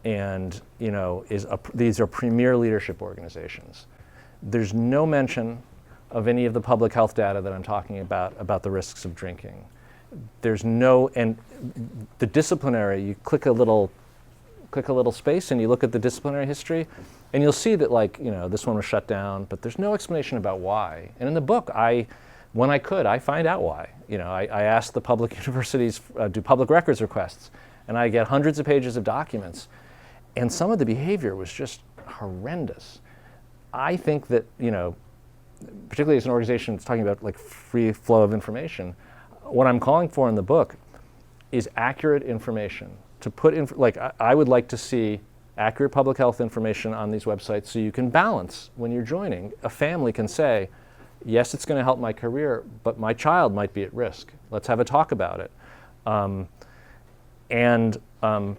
and, you know, these are premier leadership organizations. There's no mention of any of the public health data that I'm talking about the risks of drinking. There's no, and the disciplinary, you click a little space and you look at the disciplinary history, and you'll see that, like, you know, this one was shut down, but there's no explanation about why. And in the book, when I could, I find out why. You know, I asked the public universities, do public records requests, and I get hundreds of pages of documents. And some of the behavior was just horrendous. I think that, you know, particularly as an organization that's talking about like free flow of information, what I'm calling for in the book is accurate information. To put in, like, I would like to see accurate public health information on these websites, so you can balance when you're joining. A family can say, yes, it's going to help my career, but my child might be at risk. Let's have a talk about it.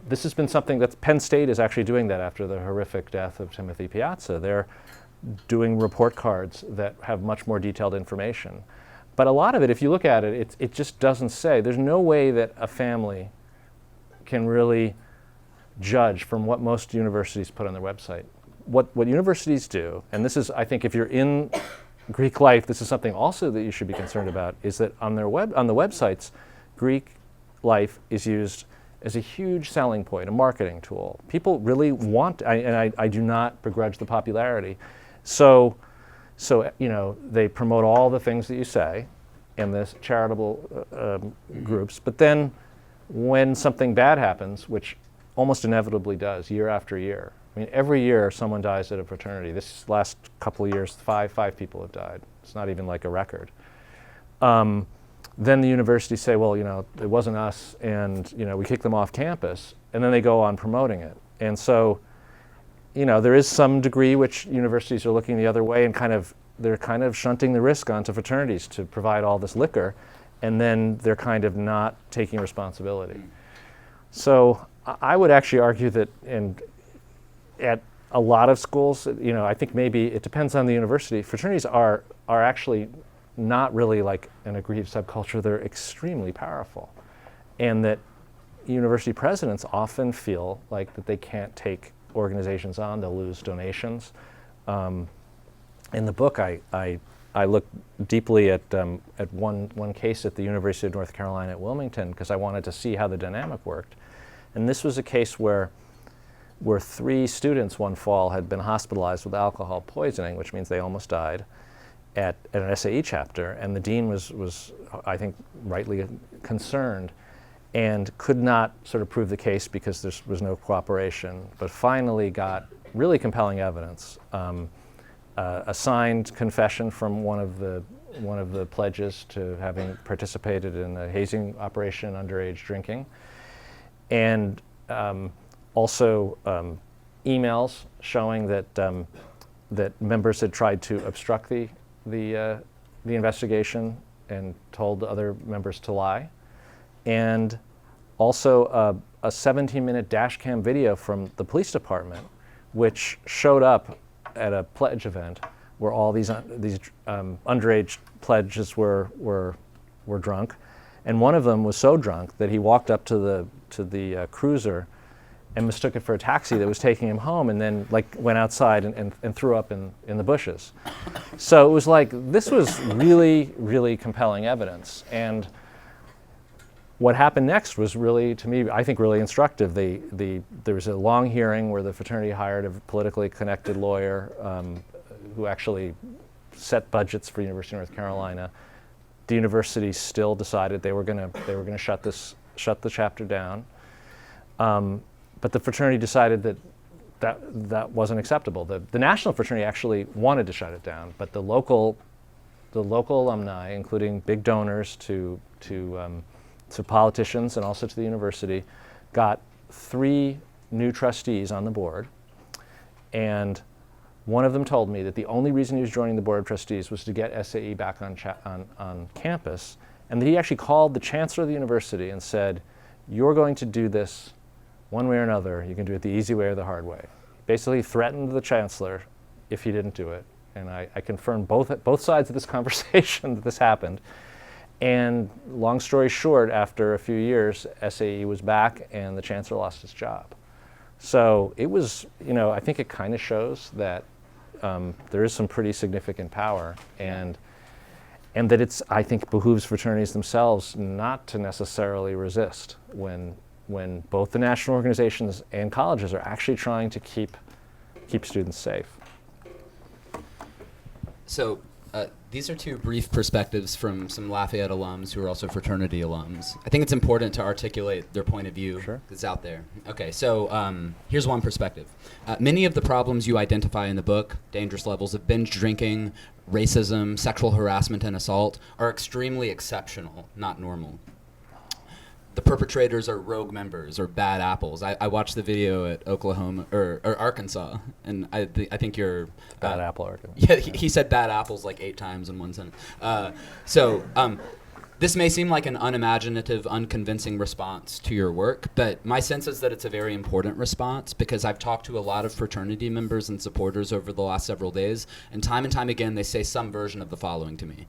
This has been something that Penn State is actually doing that after the horrific death of Timothy Piazza. They're doing report cards that have much more detailed information. But a lot of it, if you look at it, it just doesn't say. There's no way that a family can really judge from what most universities put on their website. What universities do, and this is, I think, if you're in Greek life, this is something also that you should be concerned about, is that on the websites, Greek life is used as a huge selling point, a marketing tool. People really want, and I do not begrudge the popularity. So they promote all the things that you say in this charitable groups, but then when something bad happens, which almost inevitably does year after year. I mean, every year someone dies at a fraternity. This last couple of years, five people have died. It's not even like a record. Then the universities say, well, it wasn't us, and we kick them off campus, and then they go on promoting it. And so, there is some degree which universities are looking the other way and they're kind of shunting the risk onto fraternities to provide all this liquor, and then they're kind of not taking responsibility. So I would actually argue that at a lot of schools, I think maybe it depends on the university. Fraternities are actually not really like an aggrieved subculture. They're extremely powerful, and that university presidents often feel like that they can't take organizations on. They'll lose donations. In the book, I looked deeply at one case at the University of North Carolina at Wilmington because I wanted to see how the dynamic worked. And this was a case where 3 students one fall had been hospitalized with alcohol poisoning, which means they almost died, at an SAE chapter, and the dean was I think rightly concerned and could not sort of prove the case because there was no cooperation, but finally got really compelling evidence. A signed confession from one of the pledges to having participated in a hazing operation, underage drinking, and also emails showing that members had tried to obstruct the investigation and told other members to lie, and also a 17-minute dash cam video from the police department, which showed up at a pledge event where all these underage pledges were drunk, and one of them was so drunk that he walked up to the cruiser and mistook it for a taxi that was taking him home, and then went outside and threw up in the bushes. So it was like, this was really, really compelling evidence. And what happened next was really, to me, I think really instructive. There was a long hearing where the fraternity hired a politically connected lawyer who actually set budgets for University of North Carolina. The university still decided they were going to shut the chapter down. But the fraternity decided that wasn't acceptable. The national fraternity actually wanted to shut it down, but the local alumni, including big donors to politicians and also to the university, got 3 new trustees on the board, and one of them told me that the only reason he was joining the board of trustees was to get SAE back on campus, and that he actually called the chancellor of the university and said, "You're going to do this one way or another. You can do it the easy way or the hard way." Basically threatened the chancellor if he didn't do it, and I confirmed both sides of this conversation that this happened. And long story short, after a few years, SAE was back and the chancellor lost his job. So it was, I think it kind of shows that there is some pretty significant power, and that it's, I think, behooves fraternities themselves not to necessarily resist when both the national organizations and colleges are actually trying to keep students safe. So these are 2 brief perspectives from some Lafayette alums who are also fraternity alums. I think it's important to articulate their point of view. Sure. It's out there. Okay, so here's one perspective. Many of the problems you identify in the book, dangerous levels of binge drinking, racism, sexual harassment, and assault, are extremely exceptional, not normal. The perpetrators are rogue members or bad apples. I watched the video at Oklahoma or Arkansas, and I think you're Bad apple Arkansas. Yeah, he said bad apples like 8 times in one sentence. This may seem like an unimaginative, unconvincing response to your work, but my sense is that it's a very important response because I've talked to a lot of fraternity members and supporters over the last several days, and time again they say some version of the following to me.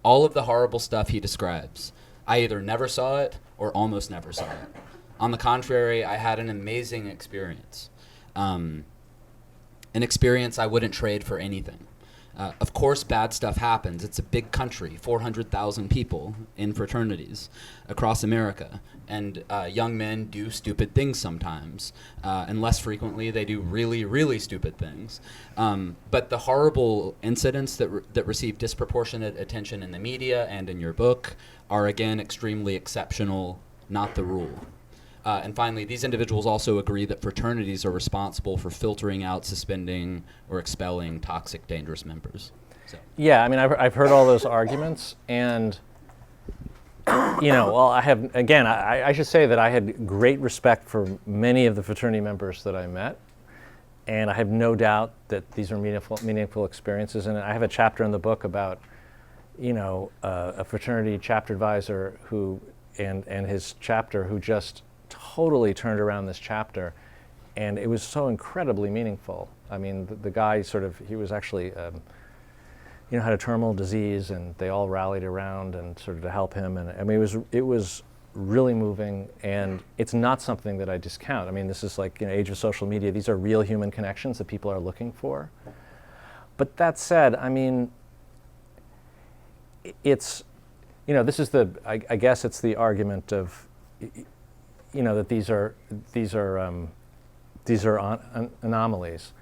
All of the horrible stuff he describes, I either never saw it or almost never saw it. On the contrary, I had an amazing experience. An experience I wouldn't trade for anything. Of course, bad stuff happens. It's a big country, 400,000 people in fraternities across America. And young men do stupid things sometimes. And less frequently, they do really, really stupid things. But the horrible incidents that receive disproportionate attention in the media and in your book are, again, extremely exceptional, not the rule. And finally, these individuals also agree that fraternities are responsible for filtering out, suspending, or expelling toxic, dangerous members. So. Yeah, I mean, I've heard all those arguments, and well, I should say that I had great respect for many of the fraternity members that I met, and I have no doubt that these are meaningful experiences. And I have a chapter in the book about, a fraternity chapter advisor and his chapter who just totally turned around this chapter, and it was so incredibly meaningful. I mean, the guy he was actually, had a terminal disease, and they all rallied around and sort of to help him. And I mean, it was really moving, and it's not something that I discount. I mean, this is like, age of social media. These are real human connections that people are looking for. But that said, I mean, it's, this is I guess it's the argument of, that these are anomalies,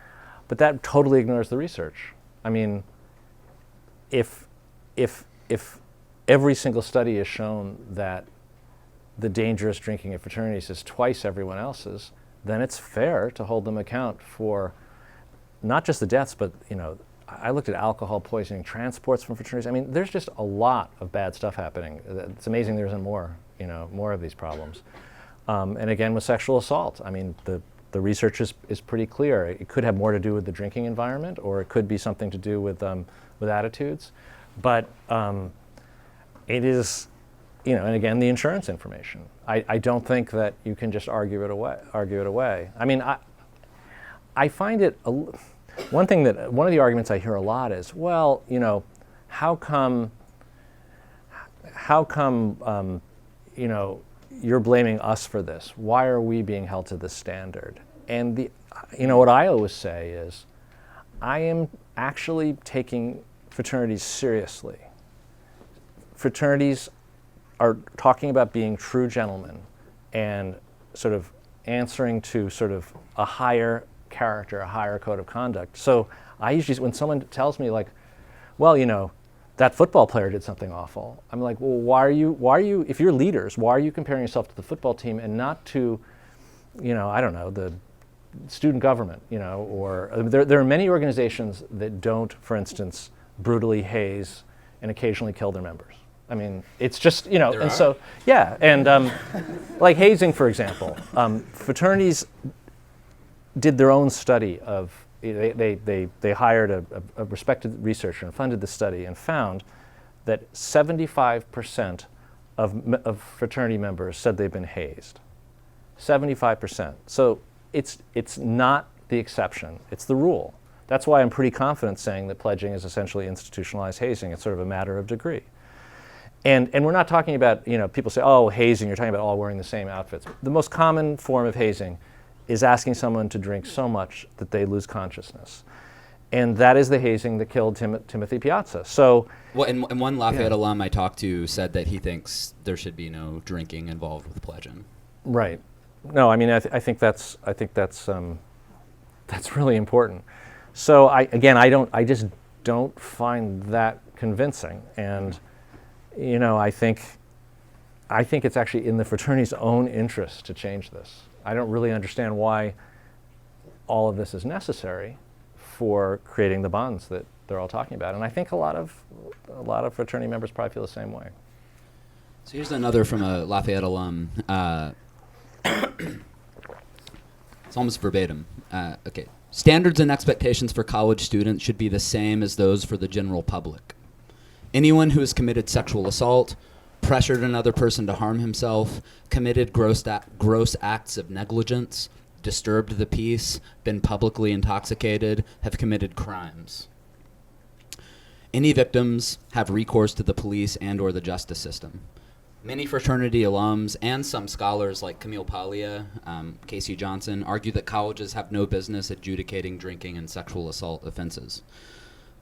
but that totally ignores the research. I mean, if every single study has shown that the dangerous drinking at fraternities is twice everyone else's, then it's fair to hold them account for not just the deaths, but I looked at alcohol poisoning, transports from fraternities. I mean, there's just a lot of bad stuff happening. It's amazing there isn't more of these problems. And again, with sexual assault, I mean, the research is pretty clear. It could have more to do with the drinking environment, or it could be something to do with attitudes. But it is, and again, the insurance information. I don't think that you can just argue it away. I mean, I find it one of the arguments I hear a lot is, well, how come you're blaming us for this? Why are we being held to this standard? And what I always say is, I am actually taking fraternities seriously. Fraternities are talking about being true gentlemen and sort of answering to sort of a higher character, a higher code of conduct. So I usually, when someone tells me like, well, that football player did something awful, I'm like, well, why are you, if you're leaders, why are you comparing yourself to the football team and not to, I don't know, the student government, or there are many organizations that don't, for instance, brutally haze and occasionally kill their members. I mean, it's just, so, yeah, and like hazing, for example, fraternities did their own study of, they hired a respected researcher and funded the study and found that 75% of fraternity members said they've been hazed. 75%. So it's not the exception, it's the rule. That's why I'm pretty confident saying that pledging is essentially institutionalized hazing. It's sort of a matter of degree. And we're not talking about, people say, oh, hazing, you're talking about all wearing the same outfits. The most common form of hazing is asking someone to drink so much that they lose consciousness. And that is the hazing that killed Timothy Piazza. So, well, and one Lafayette alum I talked to said that he thinks there should be no drinking involved with pledging. Right. No, I mean, I think that's really important. So I just don't find that convincing. And, I think it's actually in the fraternity's own interest to change this. I don't really understand why all of this is necessary for creating the bonds that they're all talking about. And I think a lot of fraternity members probably feel the same way. So here's another from a Lafayette alum. It's almost verbatim. Okay. Standards and expectations for college students should be the same as those for the general public. Anyone who has committed sexual assault, pressured another person to harm himself, committed gross acts of negligence, disturbed the peace, been publicly intoxicated, have committed crimes. Any victims have recourse to the police and or the justice system. Many fraternity alums and some scholars like Camille Paglia, Casey Johnson, argue that colleges have no business adjudicating drinking and sexual assault offenses.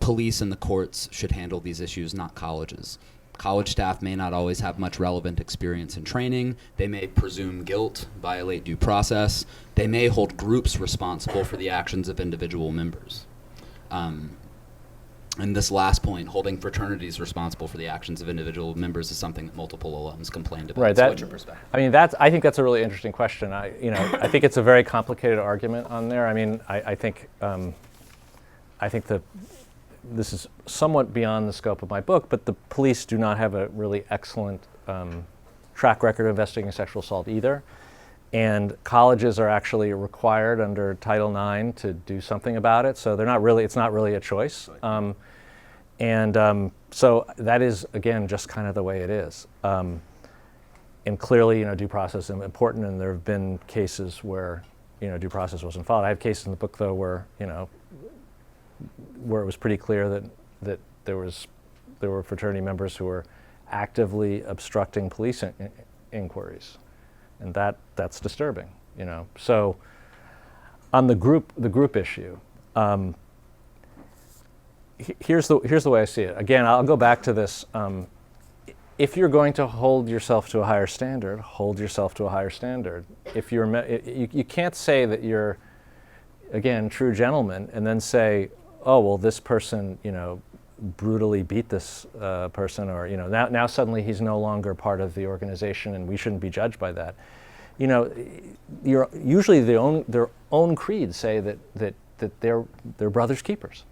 police and the courts should handle these issues, not colleges. College staff may not always have much relevant experience and training. They may presume guilt, violate due process. They may hold groups responsible for the actions of individual members. And this last point, holding fraternities responsible for the actions of individual members, is something that multiple alums complained about. Right. So what's your perspective? I mean, I think that's a really interesting question. I think it's a very complicated argument on there. I mean, I think this is somewhat beyond the scope of my book, but the police do not have a really excellent track record of investigating sexual assault either. And colleges are actually required under Title IX to do something about it, so it's not really a choice. So that is, again, just kind of the way it is. And clearly, due process is important, and there have been cases where, due process wasn't followed. I have cases in the book, though, where it was pretty clear that there were fraternity members who were actively obstructing police inquiries, and that's disturbing. So on the group issue, here's the way I see it. Again, I'll go back to this. If you're going to hold yourself to a higher standard, hold yourself to a higher standard. If you can't say that you're, again, true gentleman, and then say, oh, well, this person, brutally beat this person, or now suddenly he's no longer part of the organization, and we shouldn't be judged by that. Usually their own creeds say that they're brothers keepers.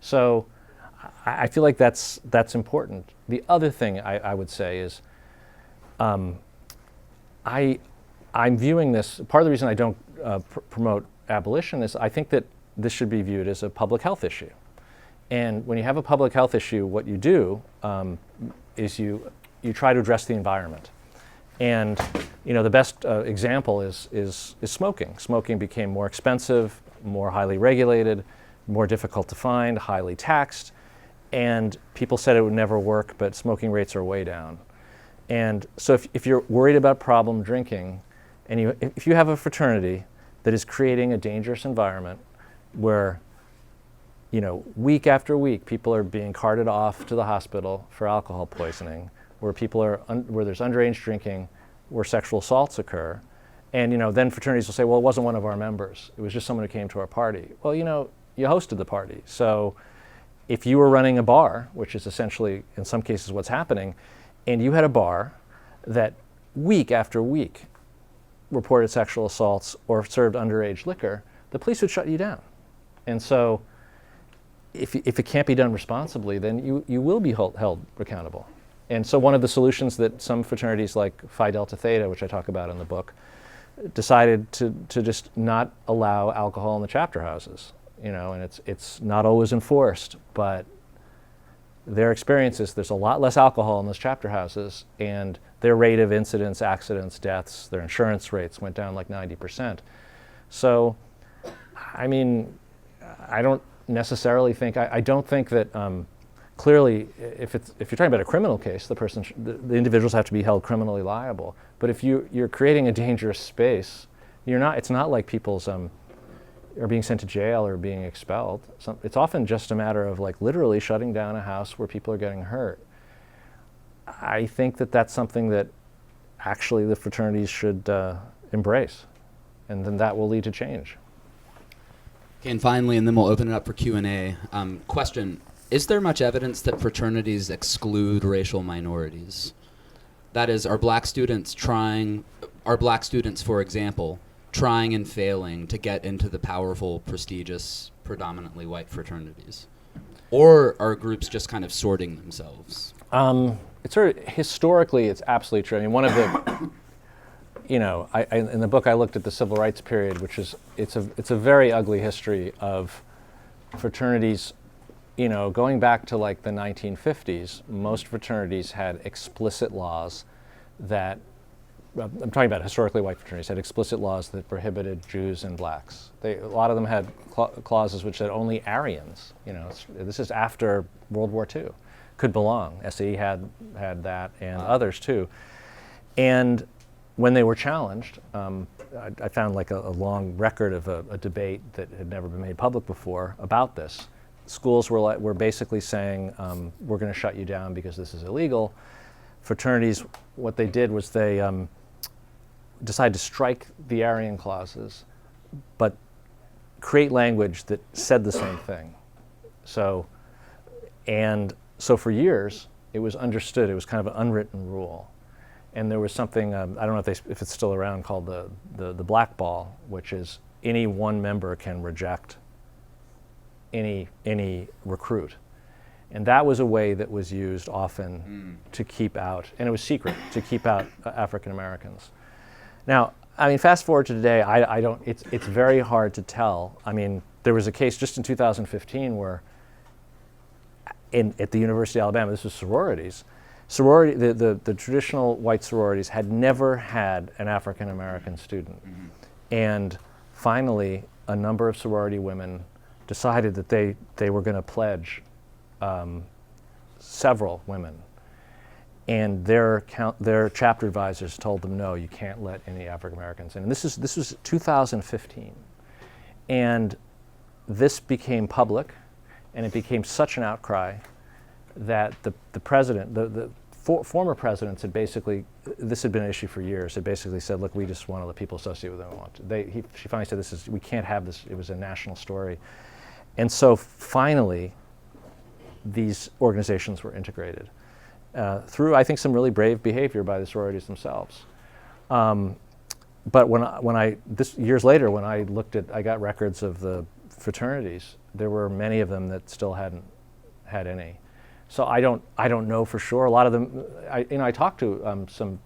So I feel like that's important. The other thing I would say is, I'm viewing this. Part of the reason I don't promote abolition is I think that this should be viewed as a public health issue. And when you have a public health issue, what you do is you try to address the environment. And the best example is smoking. Smoking became more expensive, more highly regulated, more difficult to find, highly taxed, and people said it would never work, but smoking rates are way down. And so if you're worried about problem drinking, and if you have a fraternity that is creating a dangerous environment where week after week people are being carted off to the hospital for alcohol poisoning, where where there's underage drinking, where sexual assaults occur, and then fraternities will say, well, it wasn't one of our members, it was just someone who came to our party. Well, you hosted the party. So if you were running a bar, which is essentially in some cases what's happening, and you had a bar that week after week reported sexual assaults or served underage liquor, the police would shut you down. And so if it can't be done responsibly, then you will be held accountable. And so one of the solutions that some fraternities like Phi Delta Theta, which I talk about in the book, decided to just not allow alcohol in the chapter houses. And it's not always enforced, but their experience is there's a lot less alcohol in those chapter houses, and their rate of incidents, accidents, deaths, their insurance rates went down like 90%. So, I mean, I don't necessarily think, I don't think that clearly, if you're talking about a criminal case, the individuals have to be held criminally liable. But if you're creating a dangerous space, it's not like people's are being sent to jail or being expelled. It's often just a matter of literally shutting down a house where people are getting hurt. I think that that's something that actually the fraternities should embrace, and then that will lead to change. Okay, and finally, and then we'll open it up for Q&A. Question, is there much evidence that fraternities exclude racial minorities? That is, are black students, for example, trying and failing to get into the powerful, prestigious, predominantly white fraternities? Or are groups just kind of sorting themselves? Historically, it's absolutely true. I mean, one of the, in the book I looked at the civil rights period, which is, it's a very ugly history of fraternities, going back to the 1950s. Most fraternities had explicit laws that, I'm talking about historically white fraternities, had explicit laws that prohibited Jews and blacks. A lot of them had clauses which said only Aryans, this is after World War II, could belong. SAE had that, and others too. And when they were challenged, I found a long record of a debate that had never been made public before about this. schools were basically saying, we're going to shut you down because this is illegal. Fraternities, what they did was they decided to strike the Aryan clauses, but create language that said the same thing. So for years, it was understood. It was kind of an unwritten rule. And there was something, I don't know if it's still around, called the black ball, which is any one member can reject any recruit. And that was a way that was used often to keep out, and it was secret, to keep out African Americans. Now, I mean, fast forward to today, it's very hard to tell. I mean, there was a case just in 2015 where at the University of Alabama, this was sororities. The traditional white sororities had never had an African American student. And finally, a number of sorority women decided that they were going to pledge several women. And their chapter advisors told them, no, you can't let any African Americans in. And this was 2015. And this became public, and it became such an outcry that the president, the former presidents had basically, this had been an issue for years, had basically said, look, we just want to let people associate with them. She finally said, we can't have this. It was a national story. And so finally, these organizations were integrated through, I think, some really brave behavior by the sororities themselves. But years later, when I got records of the fraternities, there were many of them that still hadn't had any. So I don't know for sure. A lot of them, I talked to some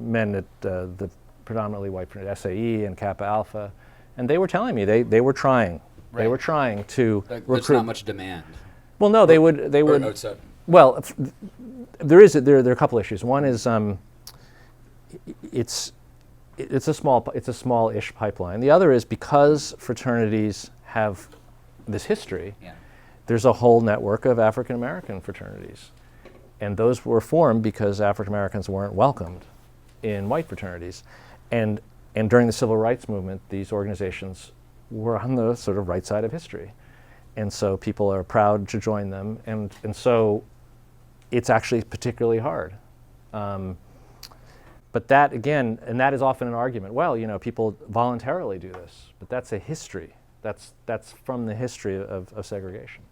men at the predominantly white fraternity, SAE and Kappa Alpha, and they were telling me they were trying. Right. They were trying to recruit. There's not much demand. Well, no, they would. Well, there are a couple issues. One is it's a small-ish pipeline. The other is because fraternities have this history. Yeah. There's a whole network of African American fraternities, and those were formed because African Americans weren't welcomed in white fraternities, and during the civil rights movement, these organizations were on the sort of right side of history, and so people are proud to join them, and so it's actually particularly hard. But that, again, and that is often an argument. Well, people voluntarily do this, but that's a history. That's from the history of segregation.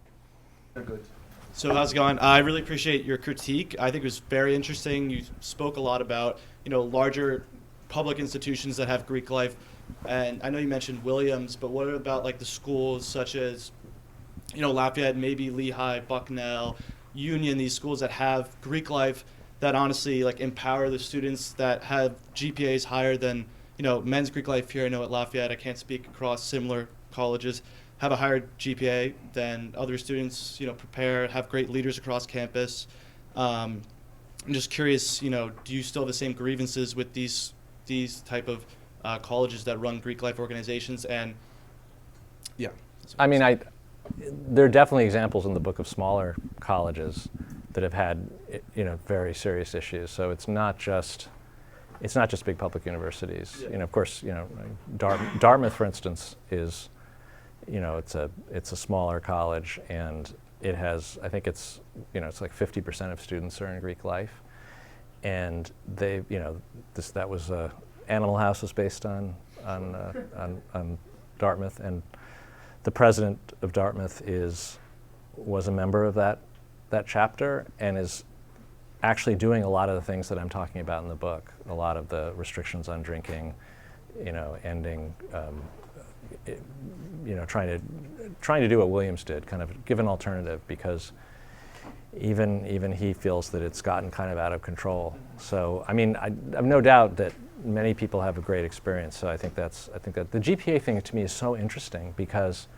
Very good. So how's it going? I really appreciate your critique. I think it was very interesting. You spoke a lot about, larger public institutions that have Greek life. And I know you mentioned Williams, but what about like the schools such as, Lafayette, maybe Lehigh, Bucknell, Union, these schools that have Greek life that honestly like empower the students that have GPAs higher than, men's Greek life here. I know at Lafayette, I can't speak across similar colleges, have a higher GPA than other students, prepare, have great leaders across campus. I'm just curious, do you still have the same grievances with these type of colleges that run Greek life organizations? And yeah. I mean, there are definitely examples in the book of smaller colleges that have had, very serious issues. So it's not just big public universities. Yeah. Of course, Dartmouth, for instance, is, it's a smaller college, and it has, I think it's like 50% of students are in Greek life, and they, that was Animal House was based on Dartmouth, and the president of Dartmouth was a member of that chapter, and is actually doing a lot of the things that I'm talking about in the book. A lot of the restrictions on drinking, ending, trying to do what Williams did, kind of give an alternative, because even he feels that it's gotten kind of out of control. So I mean, I have no doubt that many people have a great experience. So I think that the GPA thing to me is so interesting, because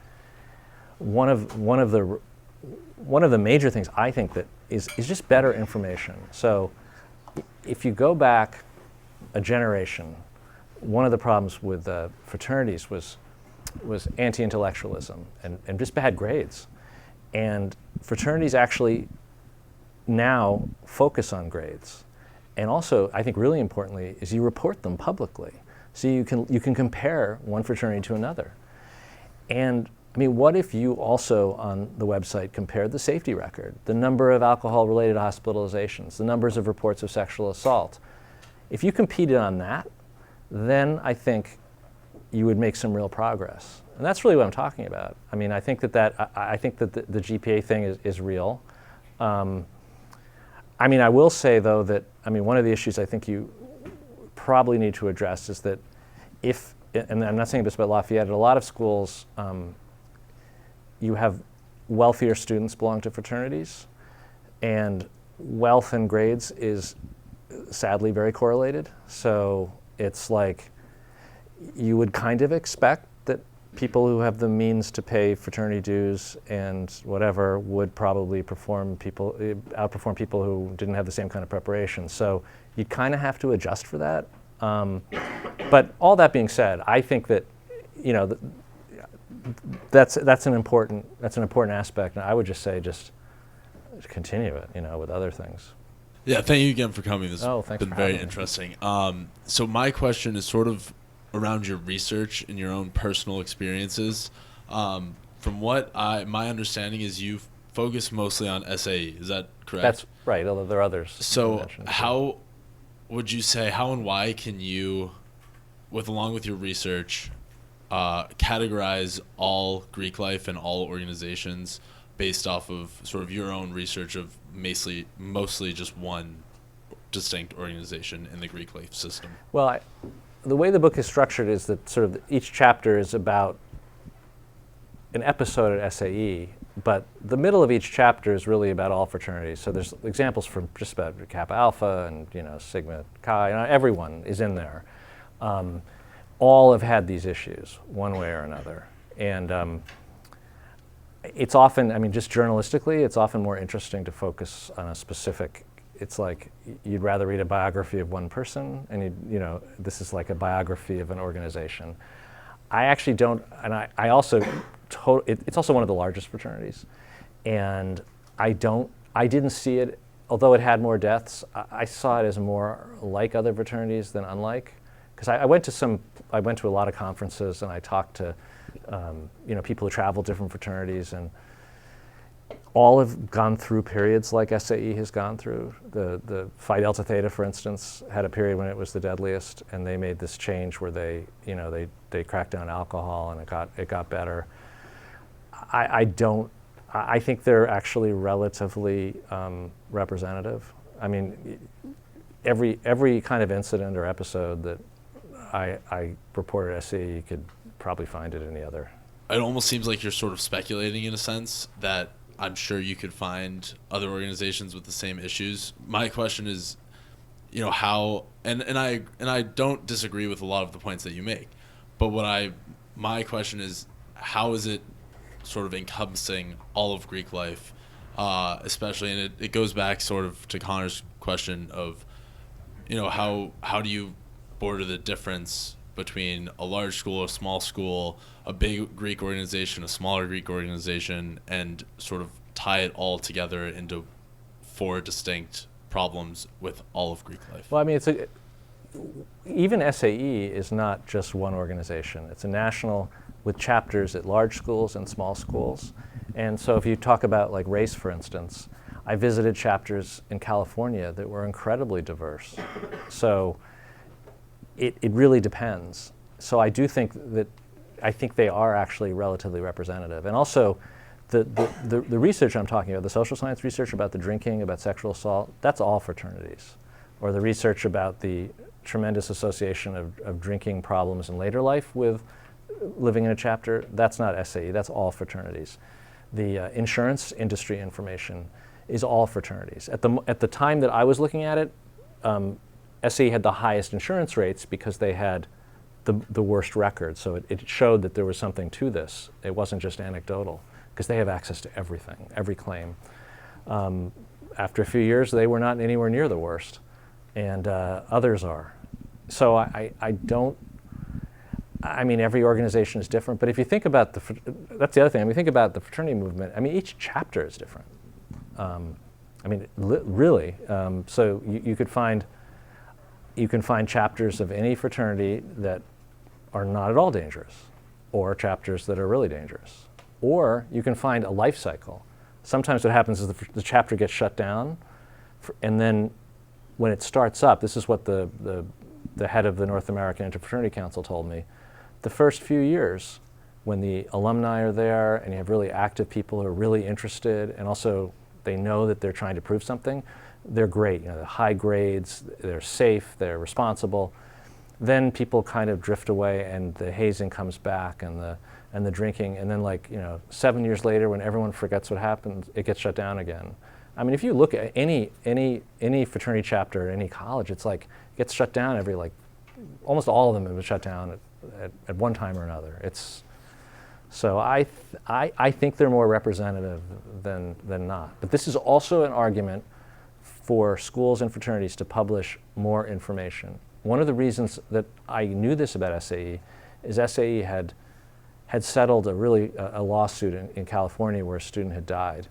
one of the major things I think that is just better information. So if you go back a generation, one of the problems with fraternities was anti-intellectualism and just bad grades. And fraternities actually now focus on grades. And also, I think really importantly, is you report them publicly. So you can compare one fraternity to another. And I mean, what if you also on the website compared the safety record, the number of alcohol-related hospitalizations, the numbers of reports of sexual assault? If you competed on that, then I think you would make some real progress. And that's really what I'm talking about. I mean, I think that the GPA thing is real. I mean, I will say though that, I mean, one of the issues I think you probably need to address is that if, and I'm not saying this about Lafayette, at a lot of schools, you have wealthier students belong to fraternities, and wealth and grades is sadly very correlated. So it's like you would kind of expect that people who have the means to pay fraternity dues and whatever would probably outperform people who didn't have the same kind of preparation. So you'd kind of have to adjust for that. But all that being said, I think that, you know, that's an important aspect, and I would just say just continue it, you know, with other things. Yeah, thank you again for coming. This has thanks been for very having me. interesting. So my question is sort of around your research and your own personal experiences. From what my understanding is, you focus mostly on SAE. Is that correct? That's right, although there are others. So how would you say, how and why can you, along with your research, categorize all Greek life and all organizations based off of sort of your own research of mostly just one distinct organization in the Greek life system? Well, the way the book is structured is that sort of each chapter is about an episode at SAE, but the middle of each chapter is really about all fraternities. So there's examples from just about Kappa Alpha and, you know, Sigma Chi, you know, everyone is in there. All have had these issues one way or another. And it's often, I mean, just journalistically, it's often more interesting to focus on a specific, it's like you'd rather read a biography of one person, and you know, this is like a biography of an organization. I actually don't, and I also, it's also one of the largest fraternities, and I didn't see it, although it had more deaths, I saw it as more like other fraternities than unlike, because I went to a lot of conferences, and I talked to you know, people who travel different fraternities, and all have gone through periods like SAE has gone through. The Phi Delta Theta, for instance, had a period when it was the deadliest, and they made this change where they, you know, they cracked down alcohol, and it got better. I think they're actually relatively representative. I mean, every kind of incident or episode that I reported at SAE, you could probably find it in the other. It almost seems like you're sort of speculating in a sense that I'm sure you could find other organizations with the same issues. My question is, you know, how, and I don't disagree with a lot of the points that you make, but my question is, how is it sort of encompassing all of Greek life, especially, and it goes back sort of to Connor's question of, you know, how do you border the difference between a large school, a small school, a big Greek organization, a smaller Greek organization, and sort of tie it all together into 4 distinct problems with all of Greek life? Well, I mean, even SAE is not just one organization. It's a national with chapters at large schools and small schools. And so if you talk about like race, for instance, I visited chapters in California that were incredibly diverse. So it really depends. So I do think that, I think they are actually relatively representative. And also, the research I'm talking about, the social science research about the drinking, about sexual assault, that's all fraternities. Or the research about the tremendous association of drinking problems in later life with living in a chapter, that's not SAE, that's all fraternities. The insurance industry information is all fraternities. At the time that I was looking at it, SAE had the highest insurance rates because they had the worst record. So it showed that there was something to this. It wasn't just anecdotal, because they have access to everything, every claim. After a few years, they were not anywhere near the worst, and others are. So I mean, every organization is different, but if you think about that's the other thing, I mean, think about the fraternity movement, I mean, each chapter is different. I mean, really, so you can find chapters of any fraternity that are not at all dangerous, or chapters that are really dangerous. or you can find a life cycle. Sometimes what happens is the chapter gets shut down, and then when it starts up, this is what the head of the North American Interfraternity Council told me, the first few years when the alumni are there and you have really active people who are really interested and also they know that they're trying to prove something, they're great. You know, the high grades, they're safe, they're responsible. Then people kind of drift away and the hazing comes back and the drinking, and then 7 years later when everyone forgets what happened, it gets shut down again. I mean, if you look at any fraternity chapter at any college, it's like it gets shut down every almost all of them have been shut down at one time or another. So I think they're more representative than not. But this is also an argument for schools and fraternities to publish more information. One of the reasons that I knew this about SAE is SAE had settled a lawsuit in California where a student had died.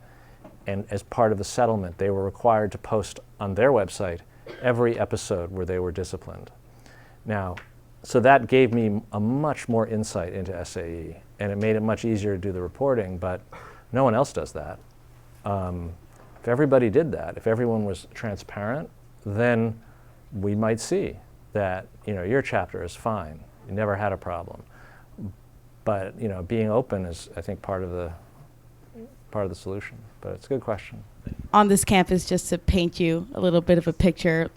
And as part of the settlement, they were required to post on their website every episode where they were disciplined. Now, so that gave me a much more insight into SAE, and it made it much easier to do the reporting, but no one else does that. If everybody did that, if everyone was transparent, then we might see that your chapter is fine, you never had a problem. But being open is, I think, part of the solution. But it's a good question. On this campus, just to paint you a little bit of a picture,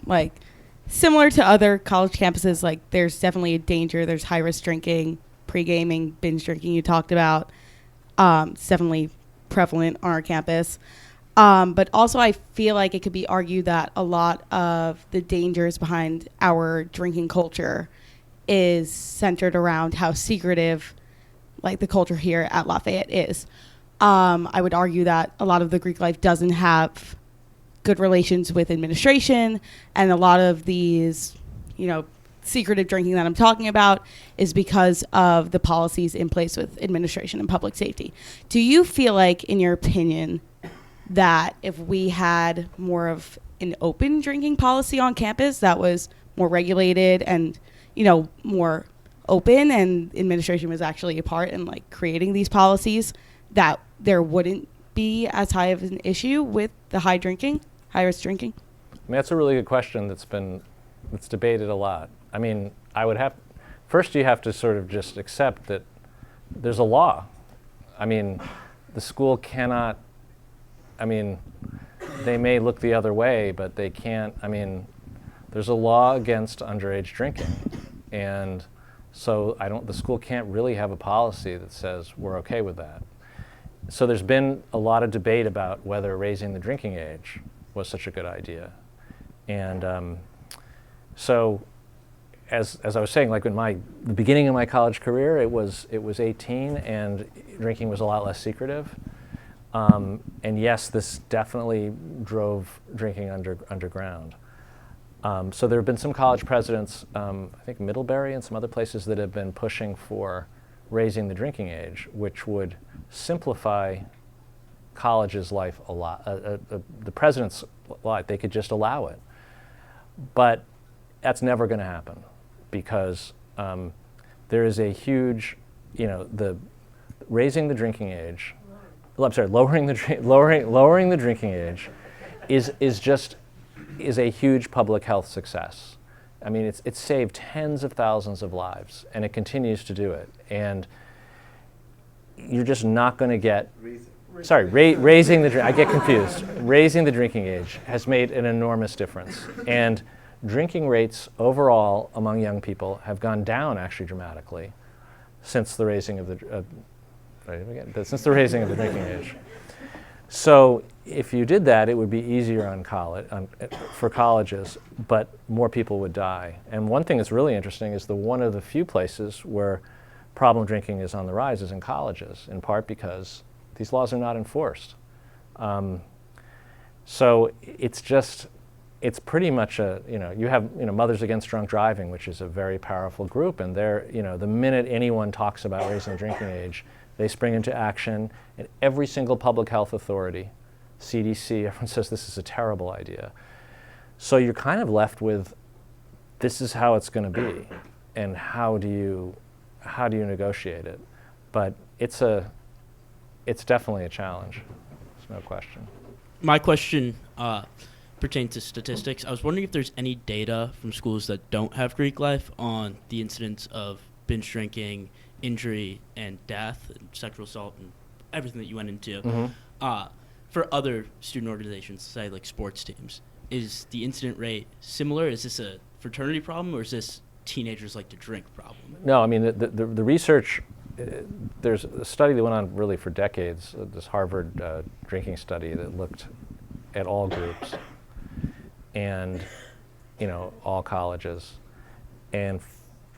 similar to other college campuses, there's definitely a danger. There's high-risk drinking, pre-gaming, binge drinking you talked about. It's definitely prevalent on our campus. But also I feel like it could be argued that a lot of the dangers behind our drinking culture is centered around how secretive the culture here at Lafayette is. I would argue that a lot of the Greek life doesn't have good relations with administration, and a lot of these, secretive drinking that I'm talking about is because of the policies in place with administration and public safety. Do you feel like, in your opinion, that if we had more of an open drinking policy on campus that was more regulated and, more open, and administration was actually a part in creating these policies, that there wouldn't be as high of an issue with the high risk drinking? I mean, that's a really good question that's debated a lot. I mean, first you have to sort of just accept that there's a law. I mean, the school cannot, they may look the other way, but they can't, there's a law against underage drinking. And so the school can't really have a policy that says we're okay with that. So there's been a lot of debate about whether raising the drinking age was such a good idea. And so as I was saying, in the beginning of my college career, it was 18 and drinking was a lot less secretive. And yes, this definitely drove drinking underground. So there have been some college presidents, I think Middlebury and some other places, that have been pushing for raising the drinking age, which would simplify college's life a lot. The president's life, they could just allow it. But that's never going to happen because there is a huge, raising the drinking age. Lowering the drinking age is a huge public health success. I mean, it's saved tens of thousands of lives, and it continues to do it. And you're just not going to get. Raising the. I get confused. Raising the drinking age has made an enormous difference, and drinking rates overall among young people have gone down actually dramatically since the raising of the. Since the raising of the drinking age. So if you did that, it would be easier for colleges, but more people would die. And one thing that's really interesting is one of the few places where problem drinking is on the rise is in colleges, in part because these laws are not enforced. So it's pretty much you have Mothers Against Drunk Driving, which is a very powerful group, and the minute anyone talks about raising the drinking age, they spring into action, and every single public health authority, CDC, everyone says this is a terrible idea. So you're kind of left with, this is how it's going to be, and how do you negotiate it? But it's a it's definitely a challenge. There's no question. My question pertains to statistics. I was wondering if there's any data from schools that don't have Greek life on the incidence of binge drinking, injury, and death, and sexual assault, and everything that you went into. Mm-hmm. For other student organizations, say like sports teams, is the incident rate similar? Is this a fraternity problem, or is this teenagers like to drink problem? No, I mean, the research, there's a study that went on really for decades, this Harvard drinking study that looked at all groups and, all colleges. And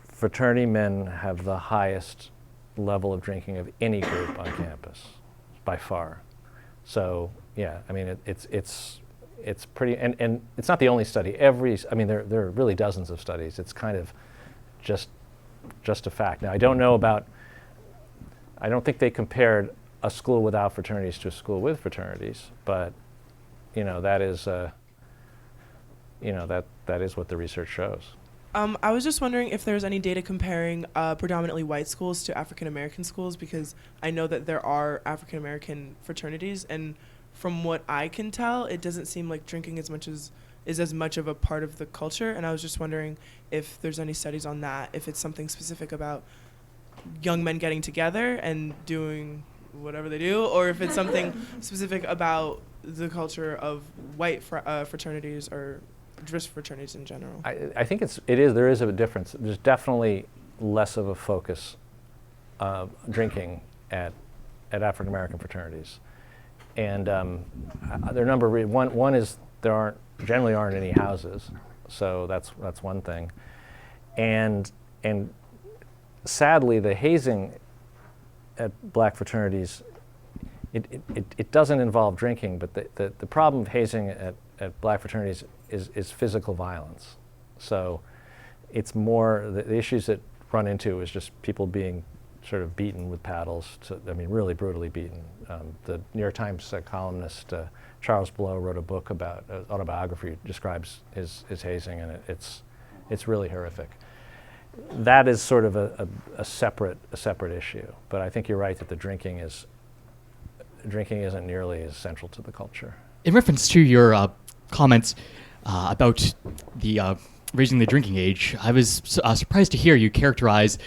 fraternity men have the highest level of drinking of any group on campus, by far. So, yeah, I mean, it's pretty, and it's not the only study. There are really dozens of studies. It's kind of just a fact. Now, I don't think they compared a school without fraternities to a school with fraternities, but, that is, that is what the research shows. I was just wondering if there's any data comparing predominantly white schools to African American schools, because I know that there are African American fraternities, and from what I can tell, it doesn't seem like drinking is as much of a part of the culture. And I was just wondering if there's any studies on that, if it's something specific about young men getting together and doing whatever they do, or if it's something specific about the culture of white fraternities or just fraternities in general. I think there is a difference. There's definitely less of a focus of drinking at African American fraternities, and there are a number of reasons. One is there generally aren't any houses, so that's one thing, and sadly the hazing at black fraternities, it doesn't involve drinking, but the problem of hazing at black fraternities is physical violence. So it's more, the issues that run into is just people being sort of beaten with paddles, really brutally beaten. The New York Times columnist Charles Blow wrote a book about, autobiography, describes his hazing, and it's really horrific. That is sort of a separate issue, but I think you're right that the drinking isn't nearly as central to the culture. In reference to your comments about the raising the drinking age, I was surprised to hear you characterize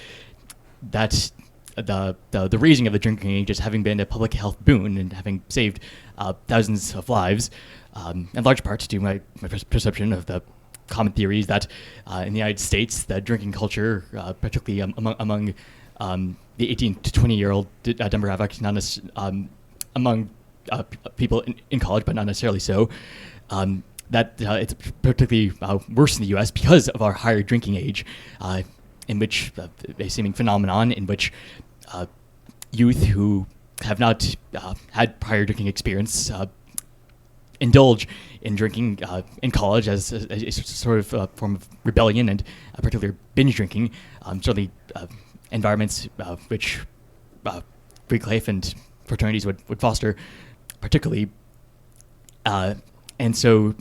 that the raising of the drinking age as having been a public health boon and having saved thousands of lives, in large part due to my perception of the common theories that in the United States, the drinking culture, particularly among the 18 to 20-year-old demographic, among people in college, but not necessarily so, that it's particularly worse in the U.S. because of our higher drinking age, in which a seeming phenomenon in which youth who have not had prior drinking experience indulge in drinking in college as a sort of form of rebellion, and particularly binge drinking, certainly environments which Greek life and fraternities would foster particularly. And so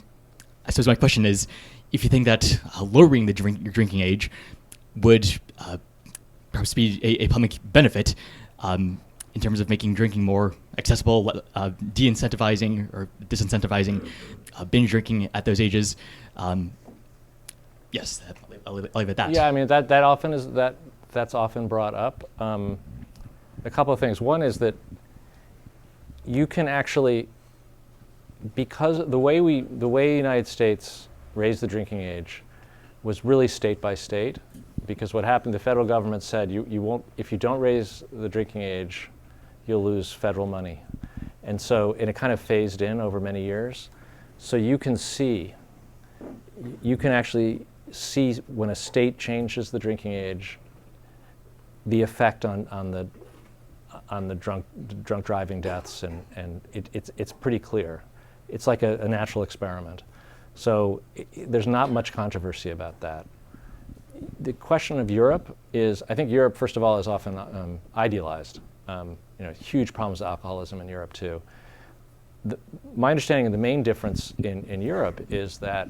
I suppose my question is, if you think that lowering your drinking age would perhaps be a public benefit in terms of making drinking more accessible, de-incentivizing or disincentivizing binge drinking at those ages. Yes, I'll leave it at that. Yeah, I mean that's often brought up. A couple of things. One is that you can actually, because the way the United States raised the drinking age was really state by state, because what happened, the federal government said you won't, if you don't raise the drinking age, you'll lose federal money. And it kind of phased in over many years. So you can actually see when a state changes the drinking age, the effect on the drunk driving deaths, and it's pretty clear. It's like a natural experiment. So there's not much controversy about that. The question of Europe is, I think Europe, first of all, is often idealized. Huge problems with alcoholism in Europe too. My understanding of the main difference in Europe is that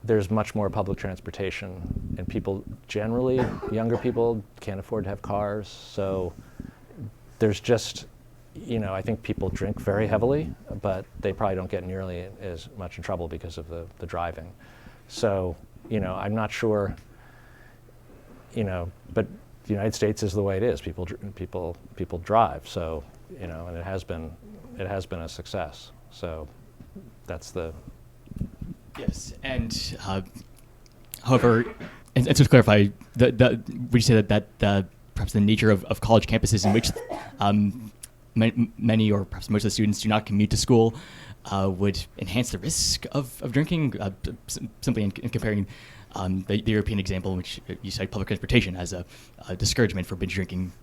there's much more public transportation, and people generally, younger people, can't afford to have cars, so there's just, I think people drink very heavily, but they probably don't get nearly as much in trouble because of the driving. So, I'm not sure, but the United States is the way it is. People drive. So, and it has been a success. So, that's the. Yes, and however, and to clarify, would you say that perhaps the nature of college campuses in which many or perhaps most of the students do not commute to school would enhance the risk of drinking? Simply in comparing the European example, in which you cite public transportation as a discouragement for binge drinking,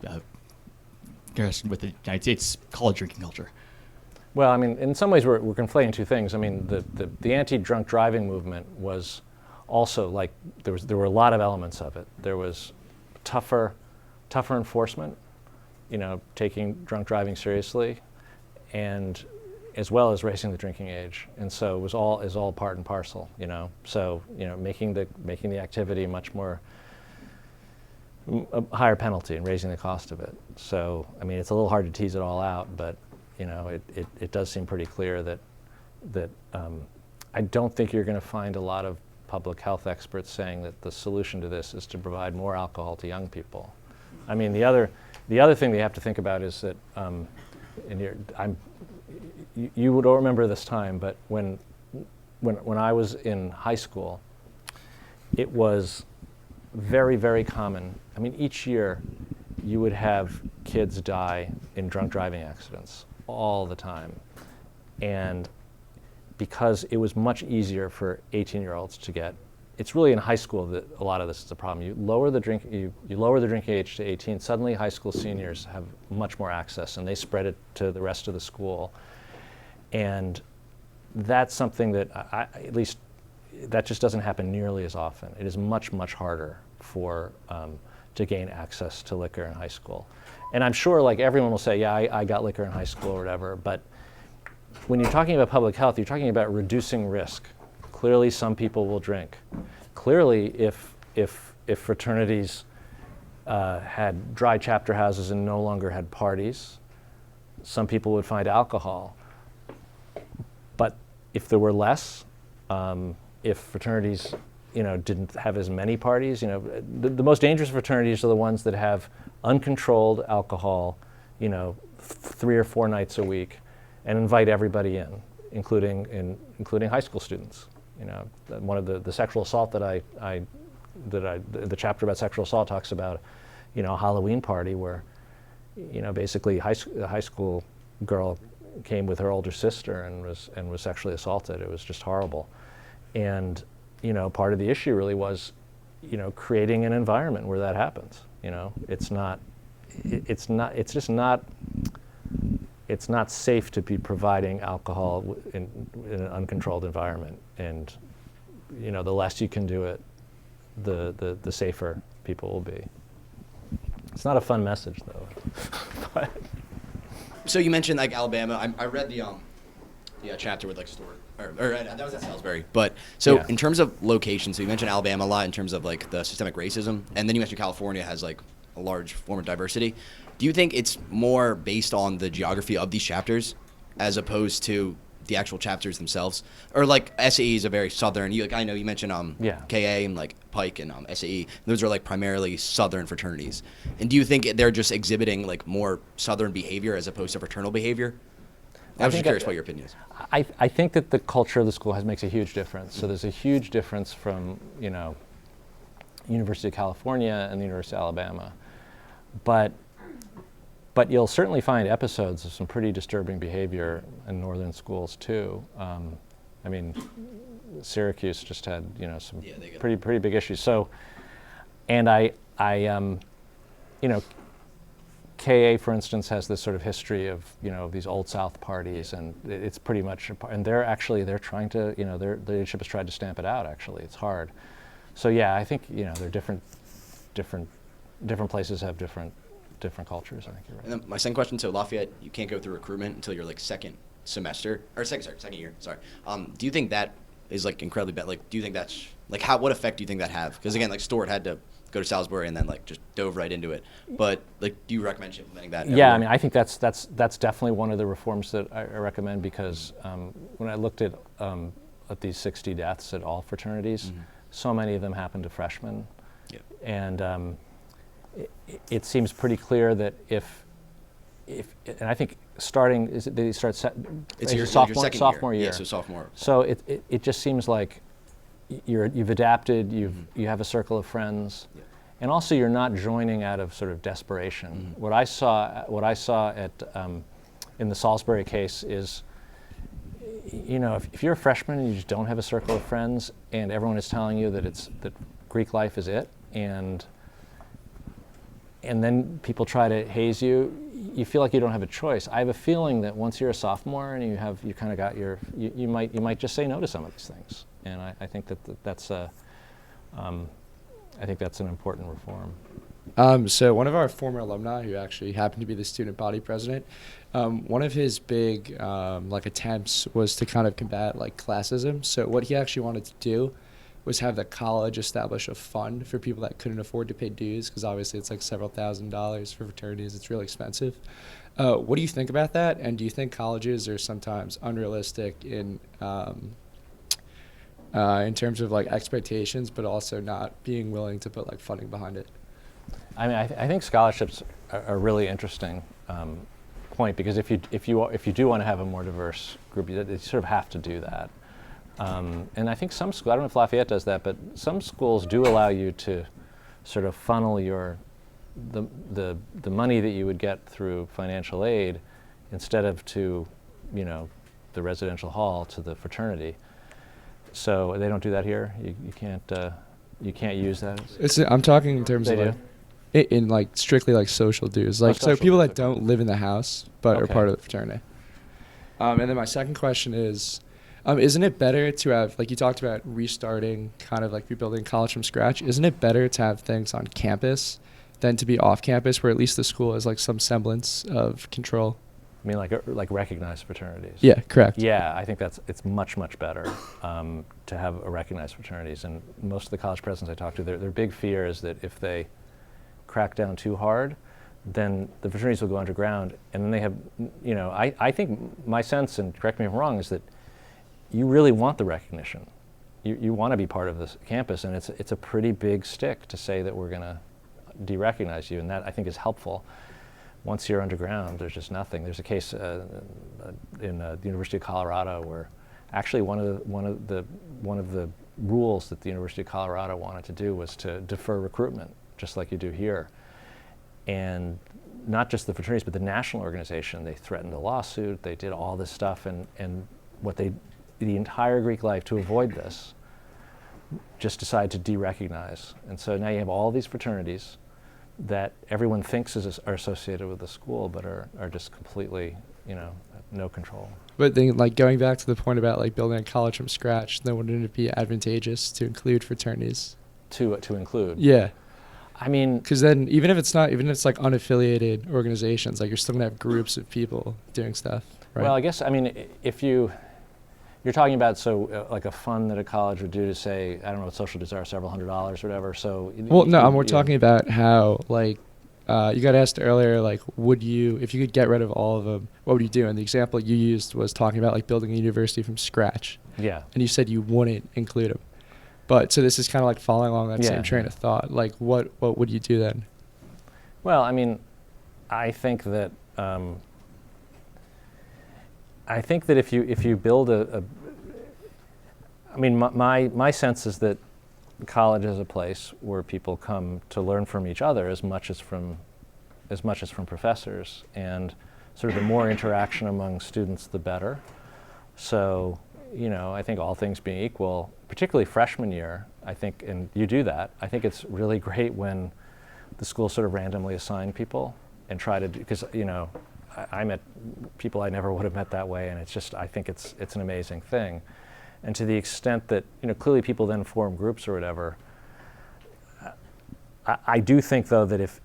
with the United States college drinking culture. Well, I mean, in some ways we're conflating two things. I mean, the anti-drunk driving movement was also like there were a lot of elements of it. There was tougher enforcement, taking drunk driving seriously, and as well as raising the drinking age. And so it was all part and parcel, So, making the activity much more a higher penalty and raising the cost of it. So, I mean, it's a little hard to tease it all out, but it does seem pretty clear that I don't think you're going to find a lot of public health experts saying that the solution to this is to provide more alcohol to young people. I mean, the other thing that you have to think about is that, you would all remember this time, but when I was in high school, it was very, very common. I mean, each year you would have kids die in drunk driving accidents all the time. And because it was much easier for 18-year-olds to get, it's really in high school that a lot of this is a problem. You lower the drinking age to 18, suddenly high school seniors have much more access, and they spread it to the rest of the school. And that's something that at least that just doesn't happen nearly as often. It is much, much harder to gain access to liquor in high school. And I'm sure like everyone will say, yeah, I got liquor in high school or whatever, but when you're talking about public health, you're talking about reducing risk. Clearly some people will drink. Clearly if fraternities had dry chapter houses and no longer had parties, some people would find alcohol. But if there were less, if fraternities didn't have as many parties, the most dangerous fraternities are the ones that have uncontrolled alcohol, 3 or 4 nights a week, and invite everybody in, including high school students. One of the sexual assault the chapter about sexual assault talks about, a Halloween party where, basically a high school girl came with her older sister and was sexually assaulted. It was just horrible, and part of the issue really was, creating an environment where that happens. It's not safe to be providing alcohol in an uncontrolled environment, and the less you can do it, the safer people will be. It's not a fun message though. But so you mentioned like Alabama. I read the chapter with like Stewart, or that was at Salisbury. But so in terms of location, so you mentioned Alabama a lot in terms of like the systemic racism, and then you mentioned California has like a large form of diversity. Do you think it's more based on the geography of these chapters as opposed to the actual chapters themselves? Or like SAE is a very southern, I know you mentioned KA and like Pike and SAE. Those are like primarily southern fraternities. And do you think they're just exhibiting like more southern behavior as opposed to fraternal behavior? I was just curious what your opinion is. I think that the culture of the school makes a huge difference. So there's a huge difference from, University of California and the University of Alabama. But you'll certainly find episodes of some pretty disturbing behavior in northern schools too. I mean, Syracuse just had some pretty big issues. So, and KA, for instance, has this sort of history of these Old South parties, and it's pretty much, and they're trying to, their leadership has tried to stamp it out. Actually, it's hard. So yeah, I think they're different places have different cultures. I think you're right. And then my second question: so Lafayette, you can't go through recruitment until you're like second year. Sorry. Do you think that is like incredibly bad. Like, do you think that's like what effect do you think that have? Because again, like Stewart had to go to Salisbury and then like just dove right into it. But like, do you recommend implementing that? Yeah, I everywhere? mean, I think that's definitely one of the reforms that I recommend, because when I looked at these 60 deaths at all fraternities, so many of them happened to freshmen, and it seems pretty clear that if and I think starting is they start It's your sophomore second year. Yeah, so sophomore. So it just seems like you've adapted, you have a circle of friends, and also you're not joining out of sort of desperation. What I saw at in the Salisbury case is, you know, if you're a freshman and you just don't have a circle of friends, and everyone is telling you that Greek life is it, and then people try to haze you, you feel like you don't have a choice. I have a feeling that once you're a sophomore and you kind of got you might just say no to some of these things, and I think that's I think that's an important reform. So one of our former alumni, who actually happened to be the student body president, one of his big like attempts was to kind of combat like classism. So what he actually wanted to do was have the college establish a fund for people that couldn't afford to pay dues, because obviously it's like several $1,000s for fraternities. It's really expensive. What do you think about that? And do you think colleges are sometimes unrealistic in terms of like expectations, but also not being willing to put like funding behind it? I mean, I think scholarships are a really interesting point, because if you do want to have a more diverse group, you sort of have to do that. And I think some schools, I don't know if Lafayette does that, but some schools do allow you to sort of funnel the money that you would get through financial aid, instead of to, you know, the residential hall, to the fraternity. So they don't do that here. You can't use that. I'm talking in terms They of do? like, in like strictly like social dues, like so social people dues, that don't live in the house but are Okay. part of the fraternity. And then my second question is, isn't it better to have, like you talked about restarting, kind of like rebuilding college from scratch? Isn't it better to have things on campus than to be off campus, where at least the school has like some semblance of control? I mean, like recognized fraternities. Yeah, correct. Yeah, I think it's much better to have a recognized fraternities. And most of the college presidents I talk to, their big fear is that if they crack down too hard, then the fraternities will go underground, and then they have, you know, I think my sense, and correct me if I'm wrong, is that you really want the recognition. You want to be part of this campus, and it's a pretty big stick to say that we're going to de-recognize you, and that I think is helpful. Once you're underground, there's just nothing. There's a case in the University of Colorado where actually one of the rules that the University of Colorado wanted to do was to defer recruitment, just like you do here. And not just the fraternities, but the national organization, they threatened a lawsuit, they did all this stuff, and the entire Greek life, to avoid this, just decided to de-recognize. And so now you have all these fraternities that everyone thinks are associated with the school, but are just completely, you know, no control. But then, like, going back to the point about like building a college from scratch, then wouldn't it be advantageous to include fraternities? To include. Yeah. I mean, because then even if it's like unaffiliated organizations, like you're still gonna have groups of people doing stuff, right? Well, I guess, I mean, if you're talking about, like a fund that a college would do to say, I don't know what social dues are, several $100s or whatever. So well, no, we're talking about how, like, you got asked earlier, like, if you could get rid of all of them, what would you do? And the example you used was talking about like building a university from scratch. Yeah. And you said you wouldn't include them. But so this is kind of like following along that same train of thought. Like, what would you do then? Well, I mean, I think that if you build I mean, my sense is that college is a place where people come to learn from each other as much as from professors, and sort of the more interaction among students, the better. So, you know, I think all things being equal, particularly freshman year, I think, and you do that, I think it's really great when the school sort of randomly assign people and try to do, because, you know, I met people I never would have met that way, and it's just, I think it's an amazing thing. And to the extent that, you know, clearly people then form groups or whatever, I do think, though, that if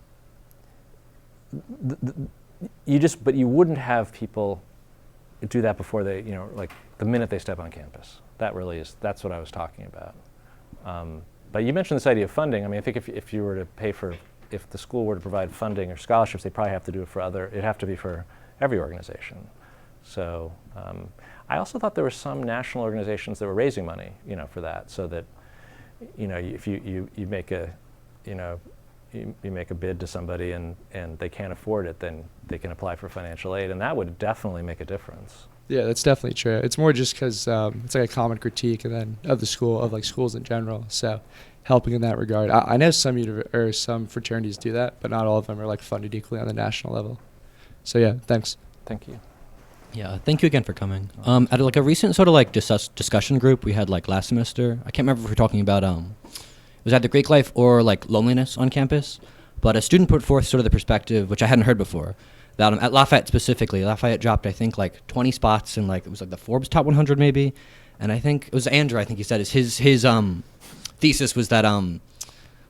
you wouldn't have people do that before they, you know, like the minute they step on campus. really is, that's what I was talking about. But you mentioned this idea of funding. I mean, I think if you were to pay for, if the school were to provide funding or scholarships, they probably have to do it for it'd have to be for every organization. So I also thought there were some national organizations that were raising money, for that, so that, if you make a, you make a bid to somebody and they can't afford it, then they can apply for financial aid, and that would definitely make a difference. Yeah, that's definitely true. It's more just because it's like a common critique, and then of the school, of like schools in general. So helping in that regard. I know some fraternities do that, but not all of them are like funded equally on the national level. So yeah, thanks. Thank you. Yeah, thank you again for coming. At like a recent sort of like discussion group we had like last semester, I can't remember if we were talking about it was either Greek life or like loneliness on campus, but a student put forth sort of the perspective, which I hadn't heard before, that at Lafayette specifically, Lafayette dropped I think like 20 spots in like, it was like the Forbes top 100 maybe, and I think it was Andrew, I think he said his thesis was that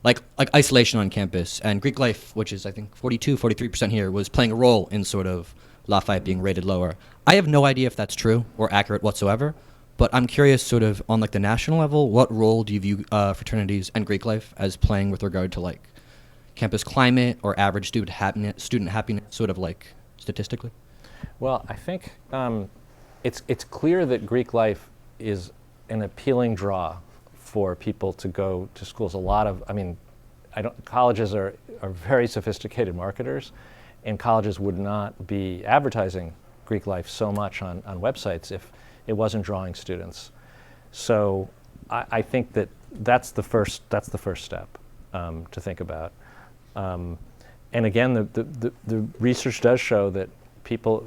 like isolation on campus, and Greek life, which is I think 43% here, was playing a role in sort of Lafayette being rated lower. I have no idea if that's true or accurate whatsoever, but I'm curious sort of on like the national level, what role do you view fraternities and Greek life as playing with regard to like campus climate or average student happiness sort of like statistically? Well, I think it's clear that Greek life is an appealing draw for people to go to schools. Colleges are very sophisticated marketers, and colleges would not be advertising Greek life so much on websites if it wasn't drawing students. So I think that's the first step to think about. And again, the research does show that people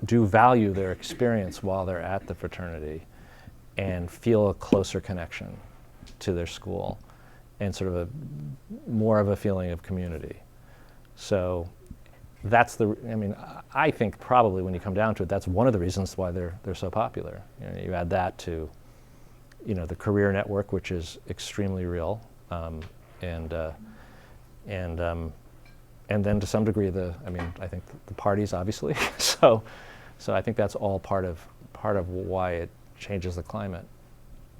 do value their experience while they're at the fraternity and feel a closer connection to their school and sort of more of a feeling of community. So that's I think probably when you come down to it, that's one of the reasons why they're so popular. You add that to, the career network, which is extremely real, and then to some degree I think the parties obviously. so I think that's all part of why it changes the climate.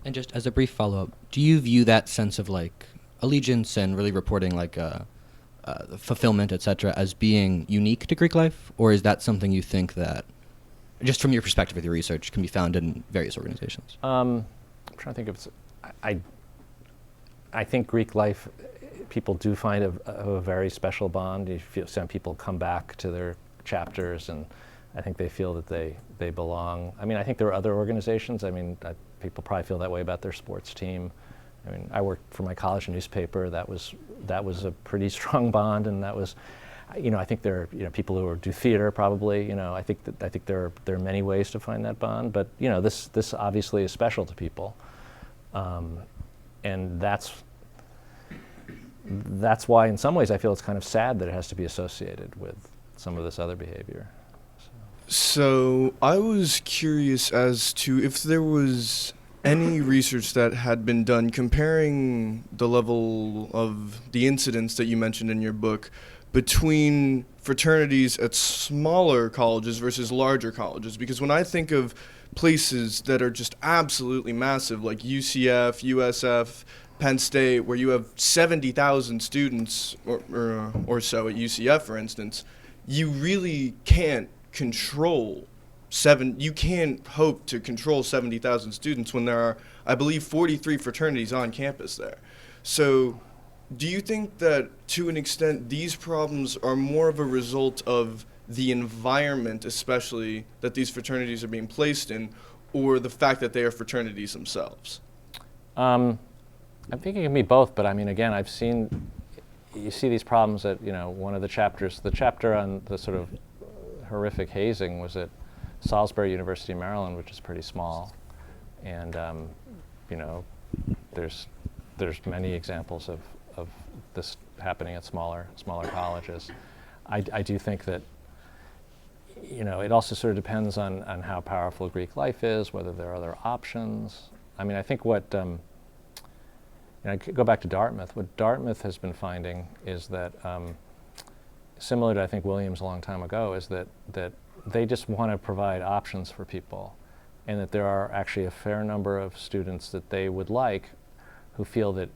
And just as a brief follow-up, do you view that sense of like allegiance and really reporting like fulfillment, etc., as being unique to Greek life, or is that something you think that, just from your perspective with your research, can be found in various organizations? I'm trying to think of I think Greek life, people do find a very special bond. Some people come back to their chapters, and I think they feel that they belong. I think there are other organizations. People probably feel that way about their sports team. I worked for my college newspaper. That was a pretty strong bond, and that was, I think there are people who do theater probably. I think there are many ways to find that bond, but this obviously is special to people, and that's why in some ways I feel it's kind of sad that it has to be associated with some of this other behavior. So I was curious as to if there was any research that had been done comparing the level of the incidents that you mentioned in your book between fraternities at smaller colleges versus larger colleges. Because when I think of places that are just absolutely massive, like UCF, USF, Penn State, where you have 70,000 students or so at UCF, for instance, you really can't you can't hope to control 70,000 students when there are, I believe, 43 fraternities on campus there. So do you think that, to an extent, these problems are more of a result of the environment, especially, that these fraternities are being placed in, or the fact that they are fraternities themselves? I'm thinking it can be both, but again, you see these problems at, one of the chapter on the sort of horrific hazing was at Salisbury University, Maryland, which is pretty small, and there's many examples of this happening at smaller colleges. I do think that it also sort of depends on how powerful Greek life is, whether there are other options. I think what I could go back to Dartmouth. What Dartmouth has been finding is that similar to I think Williams a long time ago, is that they just want to provide options for people, and that there are actually a fair number of students that they would like who feel that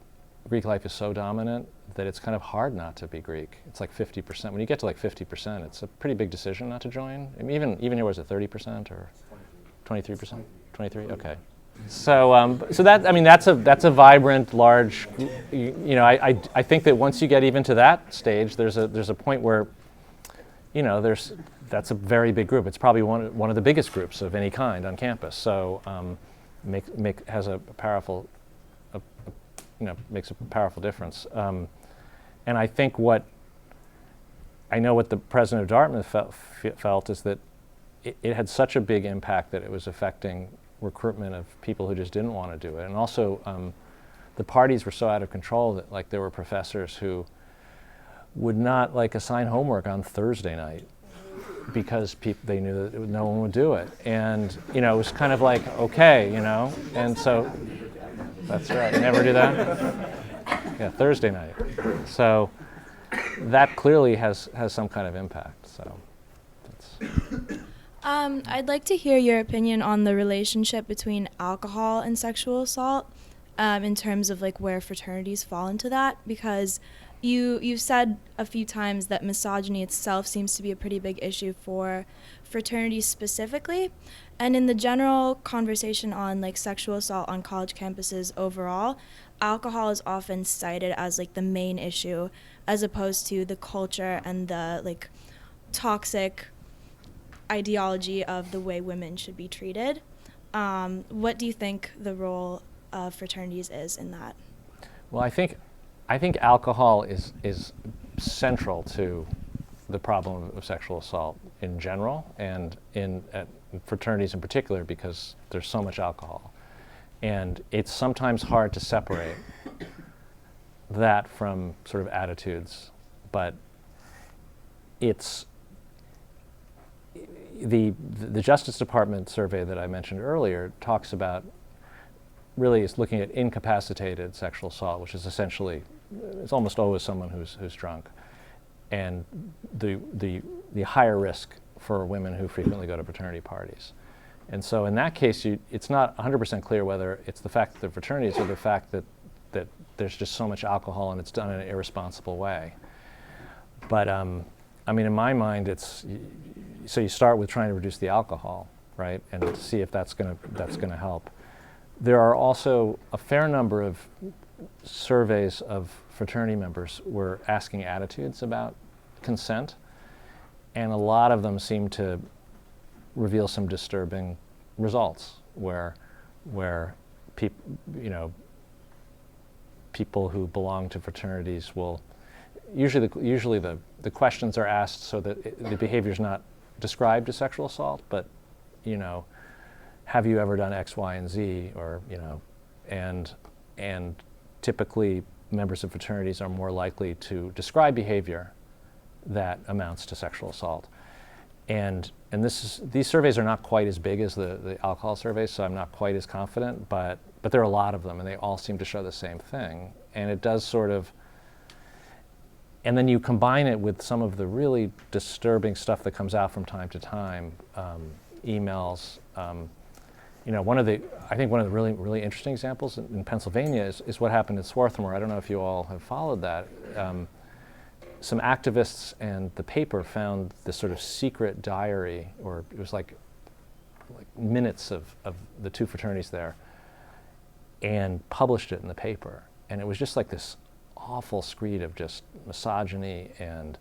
Greek life is so dominant that it's kind of hard not to be Greek. It's like 50%. When you get to like 50%, it's a pretty big decision not to join. I mean, even here, was it 30% or 23%? 23? Okay. So, that's a vibrant, large. I think that once you get even to that stage, there's a point where, that's a very big group. It's probably one of the biggest groups of any kind on campus. So, has a powerful, makes a powerful difference. And I think what the president of Dartmouth felt is that it had such a big impact that it was affecting recruitment of people who just didn't want to do it. And also, the parties were so out of control that like there were professors who would not like assign homework on Thursday night because they knew that no one would do it. And, it was kind of like, okay, and so that's right, never do that? Yeah, Thursday night. So that clearly has some kind of impact, so that's. I'd like to hear your opinion on the relationship between alcohol and sexual assault, in terms of like where fraternities fall into that, because you've said a few times that misogyny itself seems to be a pretty big issue for fraternities specifically, and in the general conversation on like sexual assault on college campuses overall, alcohol is often cited as like the main issue, as opposed to the culture and the like toxic ideology of the way women should be treated. What do you think the role of fraternities is in that? Well, I think alcohol is central to the problem of sexual assault in general, and in fraternities in particular, because there's so much alcohol. And it's sometimes hard to separate that from sort of attitudes, but it's the Justice Department survey that I mentioned earlier talks about really is looking at incapacitated sexual assault, which is essentially, it's almost always someone who's drunk, and the higher risk for women who frequently go to fraternity parties. And so in that case, it's not 100% clear whether it's the fact that they're fraternities or the fact that there's just so much alcohol and it's done in an irresponsible way. But in my mind, so you start with trying to reduce the alcohol, right, and see if that's gonna help. There are also a fair number of surveys of fraternity members were asking attitudes about consent, and a lot of them seem to reveal some disturbing results where people who belong to fraternities will usually the questions are asked so that the behavior is not described as sexual assault, but have you ever done X, Y, and Z, or and typically members of fraternities are more likely to describe behavior that amounts to sexual assault. And these surveys are not quite as big as the alcohol surveys, so I'm not quite as confident, but there are a lot of them, and they all seem to show the same thing. And it does sort of, and then you combine it with some of the really disturbing stuff that comes out from time to time, emails. I think one of the really, really interesting examples in Pennsylvania is what happened in Swarthmore. I don't know if you all have followed that. Some activists and the paper found this sort of secret diary, or it was like minutes of the two fraternities there, and published it in the paper. And it was just like this awful screed of just misogyny and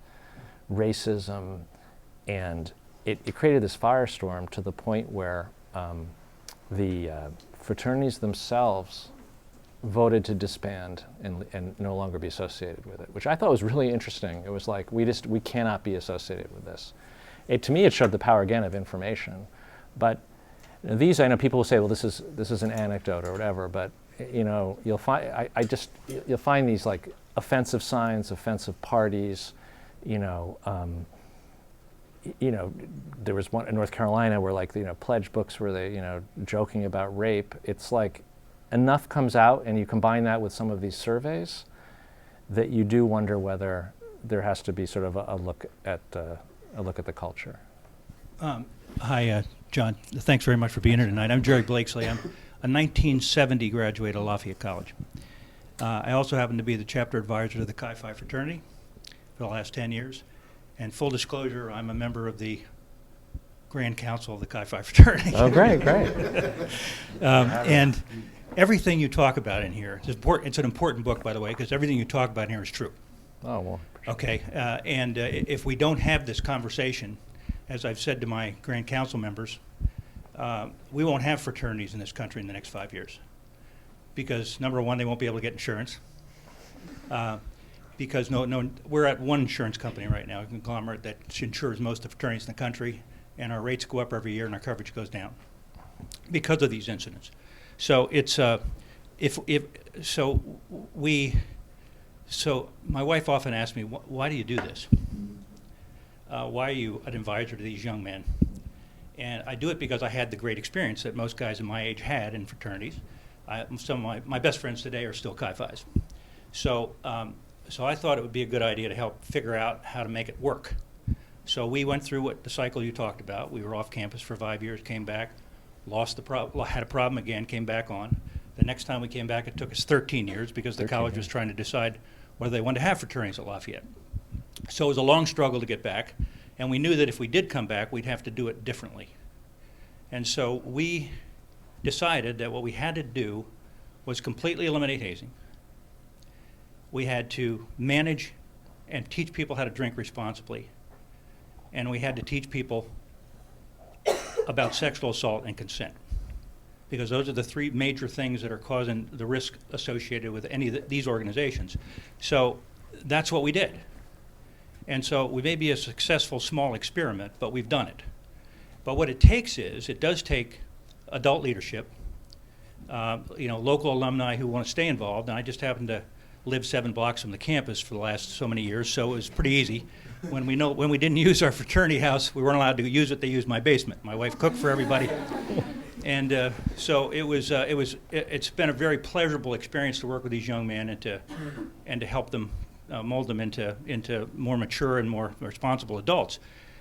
racism, and it created this firestorm to the point where the fraternities themselves voted to disband and no longer be associated with it, which I thought was really interesting. It was like, we cannot be associated with this. To me, it showed the power again of information. But these, I know people will say, well, this is an anecdote or whatever, but you'll find you'll find these like offensive signs, offensive parties. There was one in North Carolina where pledge books where they joking about rape. It's like enough comes out, and you combine that with some of these surveys, that you do wonder whether there has to be sort of a look at the culture. Hi, John, thanks very much for being here tonight. I'm Jerry Blakesley. I'm a 1970 graduate of Lafayette College. I also happen to be the chapter advisor to the Chi Phi Fraternity for the last 10 years. And full disclosure, I'm a member of the Grand Council of the Chi Phi Fraternity. Oh, great, great. And everything you talk about in here, it's an important book, by the way, because everything you talk about in here is true. Oh, well. Okay, and if we don't have this conversation, as I've said to my Grand Council members, we won't have fraternities in this country in the next 5 years. Because number one, they won't be able to get insurance. Because we're at one insurance company right now, a conglomerate that insures most of the fraternities in the country, and our rates go up every year and our coverage goes down because of these incidents. So it's so my wife often asks me, why do you do this? Why are you an advisor to these young men? And I do it because I had the great experience that most guys in my age had in fraternities. Some of my best friends today are still Chi Phis. So I thought it would be a good idea to help figure out how to make it work. So we went through the cycle you talked about. We were off campus for 5 years, came back, had a problem again, came back on. The next time we came back, it took us 13 years because the college was trying to decide whether they wanted to have fraternities at Lafayette. So it was a long struggle to get back, and we knew that if we did come back, we'd have to do it differently. And so we decided that what we had to do was completely eliminate hazing. We had to manage and teach people how to drink responsibly. And we had to teach people about sexual assault and consent. Because those are the three major things that are causing the risk associated with any of these organizations. So that's what we did. And so we may be a successful small experiment, but we've done it. But what it takes is, it does take adult leadership, local alumni who want to stay involved. And I just happen to live 7 blocks from the campus for the last so many years, so it was pretty easy. When we didn't use our fraternity house, we weren't allowed to use it. They used my basement. My wife cooked for everybody, and so it's been a very pleasurable experience to work with these young men and to help them mold them into more mature and more responsible adults.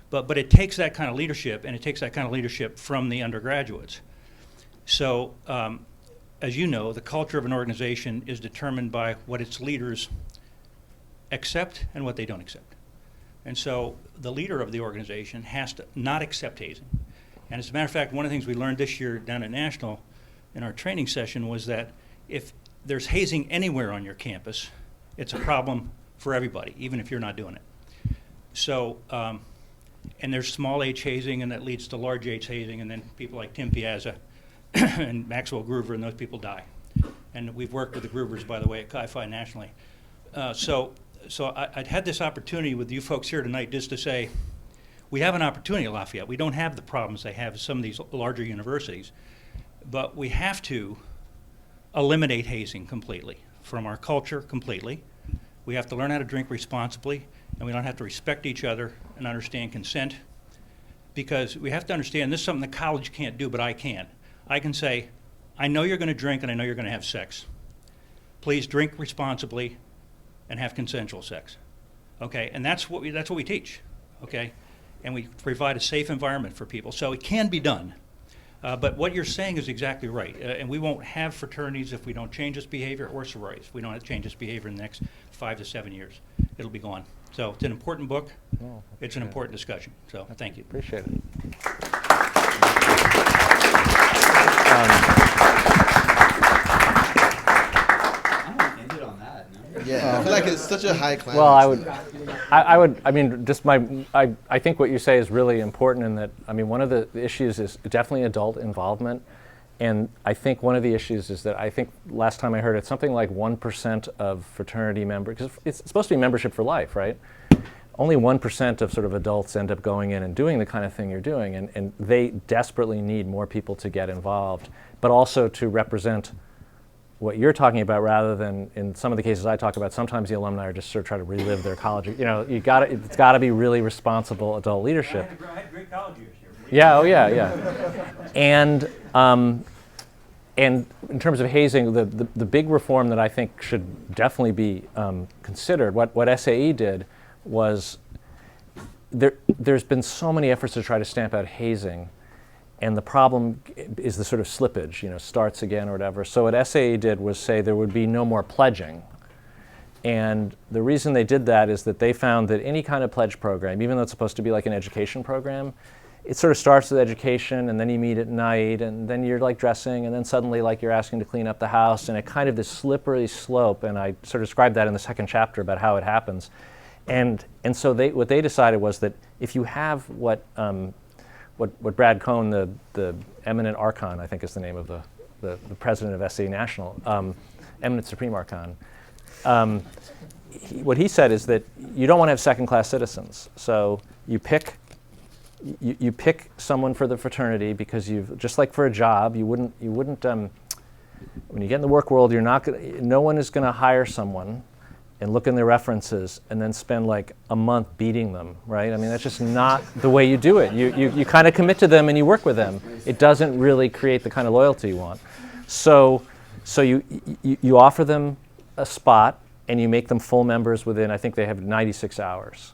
But it takes that kind of leadership, and it takes that kind of leadership from the undergraduates. So, as you know, the culture of an organization is determined by what its leaders accept and what they don't accept. And so the leader of the organization has to not accept hazing. And as a matter of fact, one of the things we learned this year down at National in our training session was that if there's hazing anywhere on your campus, it's a problem for everybody, even if you're not doing it. So, and there's small H hazing, and that leads to large H hazing, and then people like Tim Piazza and Maxwell Groover, and those people die. And we've worked with the Groovers, by the way, at Chi Phi nationally. So I'd had this opportunity with you folks here tonight just to say, we have an opportunity at Lafayette. We don't have the problems they have at some of these larger universities, but we have to eliminate hazing completely from our culture completely. We have to learn how to drink responsibly, and we don't have to respect each other and understand consent, because we have to understand this is something the college can't do, but I can. I can say, I know you're going to drink and I know you're going to have sex. Please drink responsibly and have consensual sex. Okay, and that's what we teach. Okay, and we provide a safe environment for people. So it can be done. But what you're saying is exactly right. And we won't have fraternities if we don't change this behavior, or sororities. If we don't change this behavior in the next 5 to 7 years, it'll be gone. So it's an important book. Oh, it's an important discussion. So thank you. Appreciate it. Yeah, I feel like it's such a high climax. Well, I think what you say is really important in that, one of the issues is definitely adult involvement. And I think one of the issues is that I think last time I heard it's something like 1% of fraternity members, because it's supposed to be membership for life, right? Only 1% of sort of adults end up going in and doing the kind of thing you're doing. And they desperately need more people to get involved, but also to represent what you're talking about, rather than in some of the cases I talk about, sometimes the alumni are just sort of trying to relive their college. It's got to be really responsible adult leadership. I had great college years here. Yeah, oh yeah. And in terms of hazing, the big reform that I think should definitely be considered, what SAE did was there's been so many efforts to try to stamp out hazing, And the problem is the sort of slippage, starts again or whatever. So what SAE did was say there would be no more pledging. And the reason they did that is that they found that any kind of pledge program, even though it's supposed to be like an education program, it sort of starts with education, and then you meet at night, and then you're like dressing, and then suddenly like you're asking to clean up the house, and it kind of this slippery slope. And I sort of described that in the second chapter about how it happens. And so what they decided was that if you have what Brad Cohn, the eminent archon, I think is the name of the president of SAE National, eminent supreme archon, what he said is that you don't want to have second-class citizens. So you pick someone for the fraternity because just like for a job, you wouldn't when you get in the work world, no one is going to hire someone and look in their references and then spend like a month beating them, right? I mean, that's just not the way you do it. You kind of commit to them and you work with them. It doesn't really create the kind of loyalty you want. So you offer them a spot and you make them full members within, I think they have 96 hours.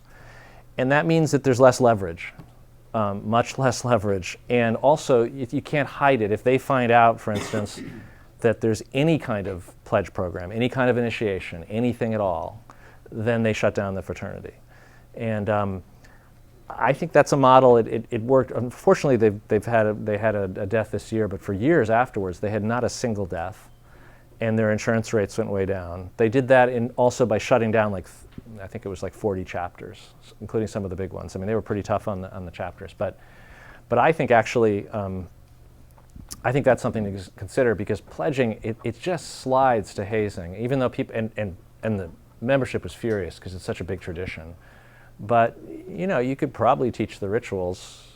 And that means that there's less leverage. Much less leverage. And also, you can't hide it. If they find out, for instance, that there's any kind of pledge program, any kind of initiation, anything at all, then they shut down the fraternity. And I think that's a model. It worked. Unfortunately, they had a death this year, but for years afterwards, they had not a single death, and their insurance rates went way down. They did that also by shutting down I think it was like 40 chapters, including some of the big ones. I mean, they were pretty tough on the chapters, but I think actually, I think that's something to consider, because pledging, it just slides to hazing, even though people, and the membership was furious because it's such a big tradition. But, you could probably teach the rituals,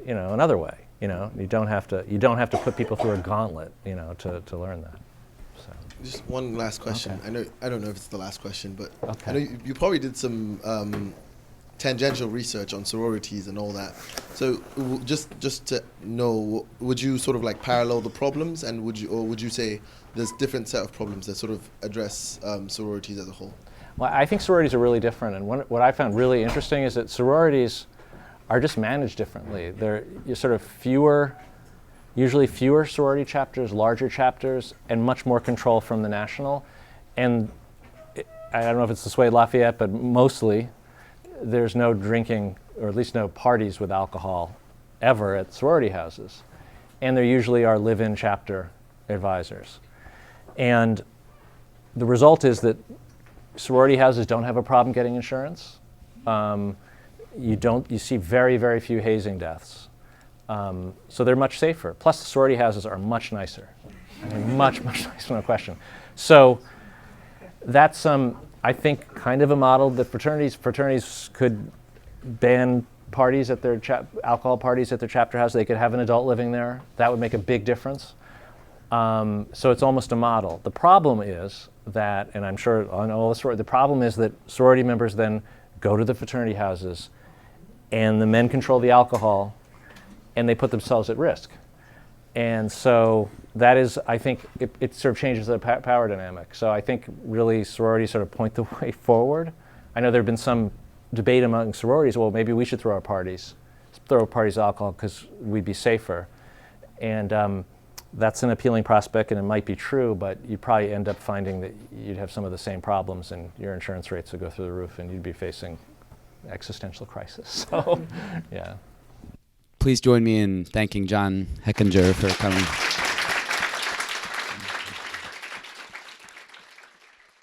another way, you don't have to put people through a gauntlet, to learn that. Just one last question. Okay. I don't know if it's the last question, but Okay. I know you probably did some tangential research on sororities and all that. So just to know, would you sort of like parallel the problems, and would you say there's different set of problems that sort of address sororities as a whole? Well, I think sororities are really different, and what I found really interesting is that sororities are just managed differently. They're sort of usually fewer sorority chapters, larger chapters, and much more control from the national. And I don't know if it's this way at Lafayette, but mostly there's no drinking, or at least no parties with alcohol ever at sorority houses. And there usually are live-in chapter advisors. And the result is that sorority houses don't have a problem getting insurance. You see very, very few hazing deaths. So they're much safer. Plus, the sorority houses are much nicer. I mean, much, much nicer, no question. So that's, I think, kind of a model that fraternities could ban parties at their alcohol parties at their chapter house. They could have an adult living there. That would make a big difference. So it's almost a model. The problem is that, and I'm sure on all the sorority, the problem is that sorority members then go to the fraternity houses, and the men control the alcohol, and they put themselves at risk. And so that is, I think, it sort of changes the power dynamic. So I think really sororities sort of point the way forward. I know there have been some debate among sororities, well, maybe we should throw parties alcohol because we'd be safer. And that's an appealing prospect, and it might be true, but you'd probably end up finding that you'd have some of the same problems, and your insurance rates would go through the roof, and you'd be facing existential crisis. So, yeah. Please join me in thanking John Hechinger for coming.